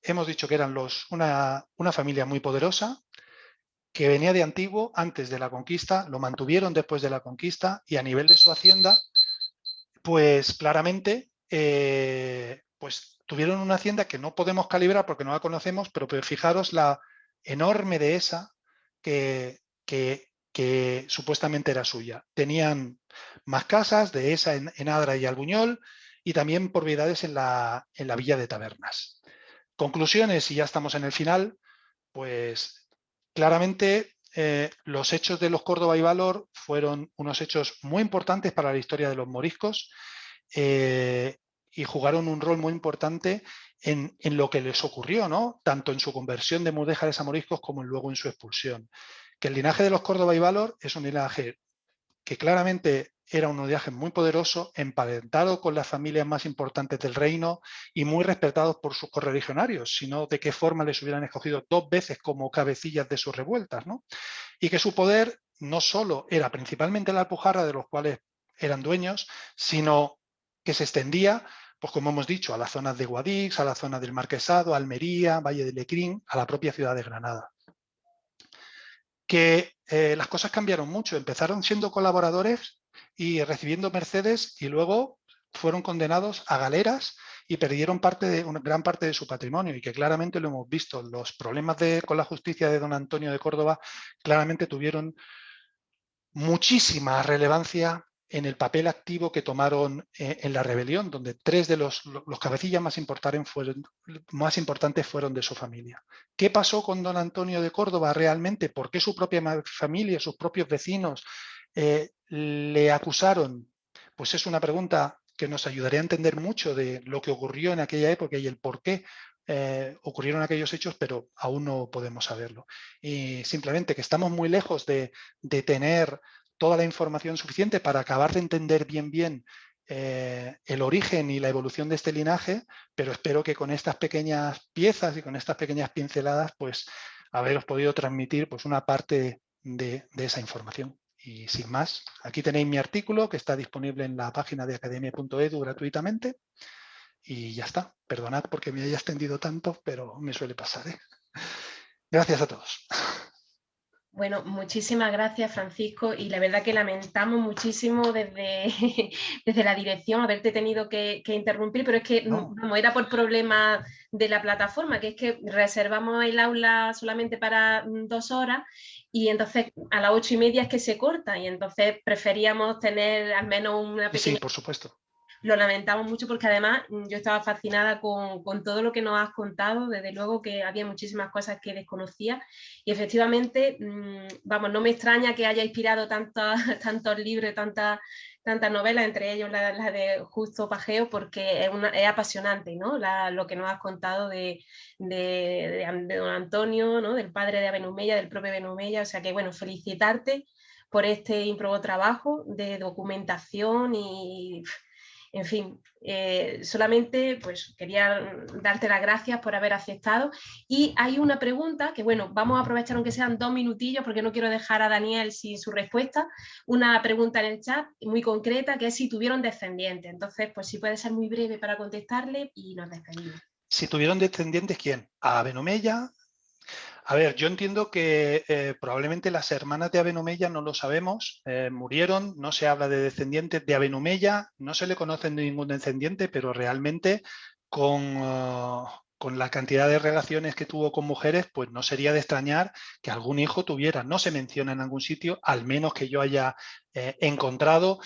hemos dicho que eran una familia muy poderosa, que venía de antiguo, antes de la conquista, lo mantuvieron después de la conquista y a nivel de su hacienda, pues claramente pues tuvieron una hacienda que no podemos calibrar porque no la conocemos, pero fijaros la enorme dehesa que supuestamente era suya. Tenían más casas, dehesa en Adra y Albuñol, y también propiedades en la Villa de Tabernas. Conclusiones, y ya estamos en el final, pues claramente los hechos de los Córdoba y Valor fueron unos hechos muy importantes para la historia de los moriscos y jugaron un rol muy importante en lo que les ocurrió, ¿no?, tanto en su conversión de mudéjares a moriscos como luego en su expulsión. Que el linaje de los Córdoba y Valor es un linaje que claramente era un linaje muy poderoso, emparentado con las familias más importantes del reino y muy respetados por sus correligionarios, sino de qué forma les hubieran escogido 2 veces como cabecillas de sus revueltas, ¿no? Y que su poder no solo era principalmente la Alpujarra, de los cuales eran dueños, sino que se extendía, pues como hemos dicho, a las zonas de Guadix, a la zona del Marquesado, Almería, Valle de Lecrín, a la propia ciudad de Granada. Que las cosas cambiaron mucho, empezaron siendo colaboradores y recibiendo mercedes y luego fueron condenados a galeras y perdieron gran parte de su patrimonio, y que claramente lo hemos visto, los problemas con la justicia de don Antonio de Córdoba claramente tuvieron muchísima relevancia en el papel activo que tomaron en la rebelión, donde 3 de los cabecillas más importantes fueron de su familia. ¿Qué pasó con don Antonio de Córdoba realmente? ¿Por qué su propia familia, sus propios vecinos le acusaron? Pues es una pregunta que nos ayudaría a entender mucho de lo que ocurrió en aquella época y el por qué ocurrieron aquellos hechos, pero aún no podemos saberlo. Y simplemente que estamos muy lejos de tener toda la información suficiente para acabar de entender bien el origen y la evolución de este linaje, pero espero que con estas pequeñas piezas y con estas pequeñas pinceladas, pues haberos podido transmitir pues una parte de esa información. Y sin más, aquí tenéis mi artículo que está disponible en la página de academia.edu gratuitamente. Y ya está. Perdonad porque me haya extendido tanto, pero me suele pasar, ¿eh? Gracias a todos. Bueno, muchísimas gracias, Francisco, y la verdad que lamentamos muchísimo desde, desde la dirección haberte tenido que interrumpir, pero es que no, era por problemas de la plataforma, que es que reservamos el aula solamente para 2 horas y entonces a las 8:30 es que se corta, y entonces preferíamos tener al menos una pequeña... Sí, por supuesto. Lo lamentamos mucho porque además yo estaba fascinada con todo lo que nos has contado, desde luego que había muchísimas cosas que desconocía y efectivamente, vamos, no me extraña que haya inspirado tantos libros, tantas novelas, entre ellos la de Justo Pajeo, porque es apasionante, ¿no? Lo que nos has contado de don Antonio, ¿no?, del padre de Benumella, del propio Benumella, o sea que bueno, felicitarte por este ímprobo trabajo de documentación En fin, solamente pues quería darte las gracias por haber aceptado. Y hay una pregunta que, bueno, vamos a aprovechar aunque sean 2 minutillos porque no quiero dejar a Daniel sin su respuesta. Una pregunta en el chat muy concreta, que es si tuvieron descendientes. Entonces, pues si puede ser muy breve para contestarle y nos despedimos. Si tuvieron descendientes, ¿quién? ¿A Aben-Omeya? A ver, yo entiendo que probablemente las hermanas de Aben-Omeya no lo sabemos, murieron, no se habla de descendientes de Aben-Omeya, no se le conocen ningún descendiente, pero realmente con la cantidad de relaciones que tuvo con mujeres, pues no sería de extrañar que algún hijo tuviera. No se menciona en algún sitio, al menos que yo haya encontrado.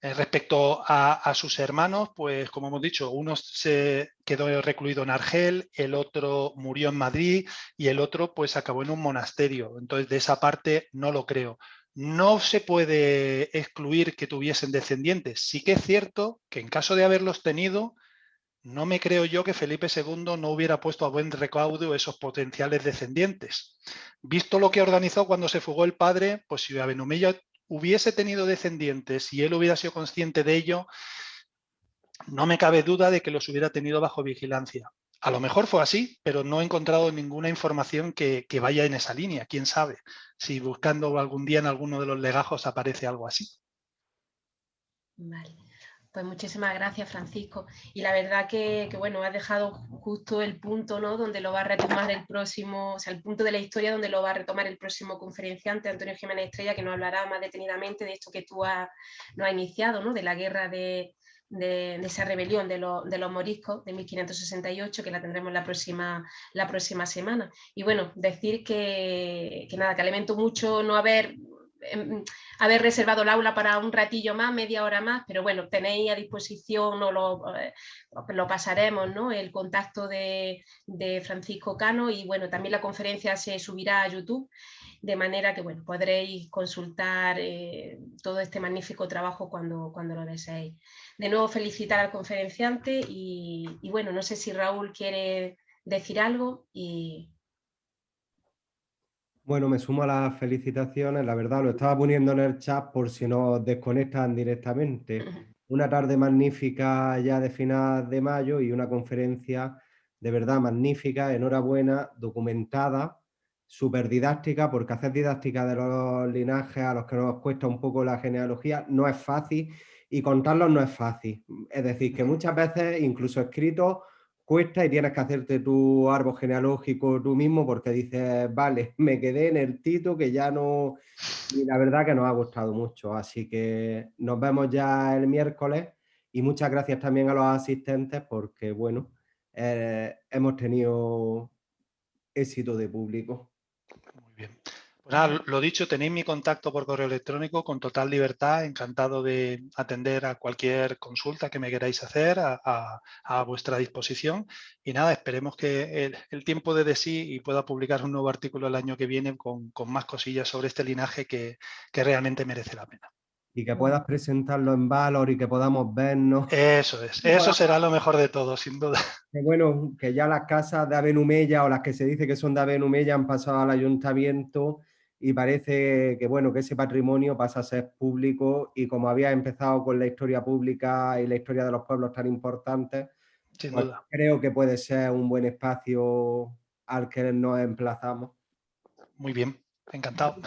Respecto a sus hermanos, pues como hemos dicho, uno se quedó recluido en Argel, el otro murió en Madrid y el otro pues acabó en un monasterio. Entonces de esa parte no lo creo. No se puede excluir que tuviesen descendientes. Sí que es cierto que en caso de haberlos tenido, no me creo yo que Felipe II no hubiera puesto a buen recaudo esos potenciales descendientes. Visto lo que organizó cuando se fugó el padre, pues si Aben-Omeya hubiese tenido descendientes y él hubiera sido consciente de ello, no me cabe duda de que los hubiera tenido bajo vigilancia. A lo mejor fue así, pero no he encontrado ninguna información que vaya en esa línea. ¿Quién sabe si buscando algún día en alguno de los legajos aparece algo así? Vale. Pues muchísimas gracias, Francisco. Y la verdad que bueno, has dejado justo el punto, ¿no?, donde lo va a retomar el próximo, o sea, el punto de la historia donde lo va a retomar el próximo conferenciante, Antonio Jiménez Estrella, que nos hablará más detenidamente de esto que tú nos has iniciado, ¿no?, de la guerra de esa rebelión de los moriscos de 1568, que la tendremos la próxima semana. Y bueno, decir que nada, que lamento mucho no haber reservado el aula para un ratillo más, media hora más, pero bueno, tenéis a disposición, o lo pasaremos, ¿no?, el contacto de Francisco Cano, y bueno, también la conferencia se subirá a YouTube, de manera que bueno, podréis consultar todo este magnífico trabajo cuando lo deseéis. De nuevo felicitar al conferenciante y bueno, no sé si Raúl quiere decir algo y... Bueno, me sumo a las felicitaciones, la verdad lo estaba poniendo en el chat por si nos desconectan directamente. Una tarde magnífica ya de final de mayo y una conferencia de verdad magnífica, enhorabuena, documentada, súper didáctica, porque hacer didáctica de los linajes a los que nos cuesta un poco la genealogía no es fácil y contarlos no es fácil. Es decir, que muchas veces, incluso escritos, cuesta y tienes que hacerte tu árbol genealógico tú mismo porque dices, vale, me quedé en el Tito que ya no... Y la verdad que nos ha gustado mucho, así que nos vemos ya el miércoles y muchas gracias también a los asistentes porque, bueno, hemos tenido éxito de público. Muy bien. Pues nada, lo dicho, tenéis mi contacto por correo electrónico con total libertad, encantado de atender a cualquier consulta que me queráis hacer, a vuestra disposición. Y nada, esperemos que el tiempo dé de sí y pueda publicar un nuevo artículo el año que viene con más cosillas sobre este linaje que realmente merece la pena. Y que puedas presentarlo en Valor y que podamos vernos. Eso es, eso será lo mejor de todo, sin duda. Que bueno, que ya las casas de Aben-Omeya o las que se dice que son de Aben-Omeya han pasado al ayuntamiento y parece que bueno, que ese patrimonio pasa a ser público y como había empezado con la historia pública y la historia de los pueblos tan importantes, Sin pues duda. creo que puede ser un buen espacio al que nos emplazamos. Muy bien, encantado.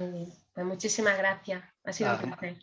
Muy bien. Pues muchísimas gracias, ha sido un Nada, placer.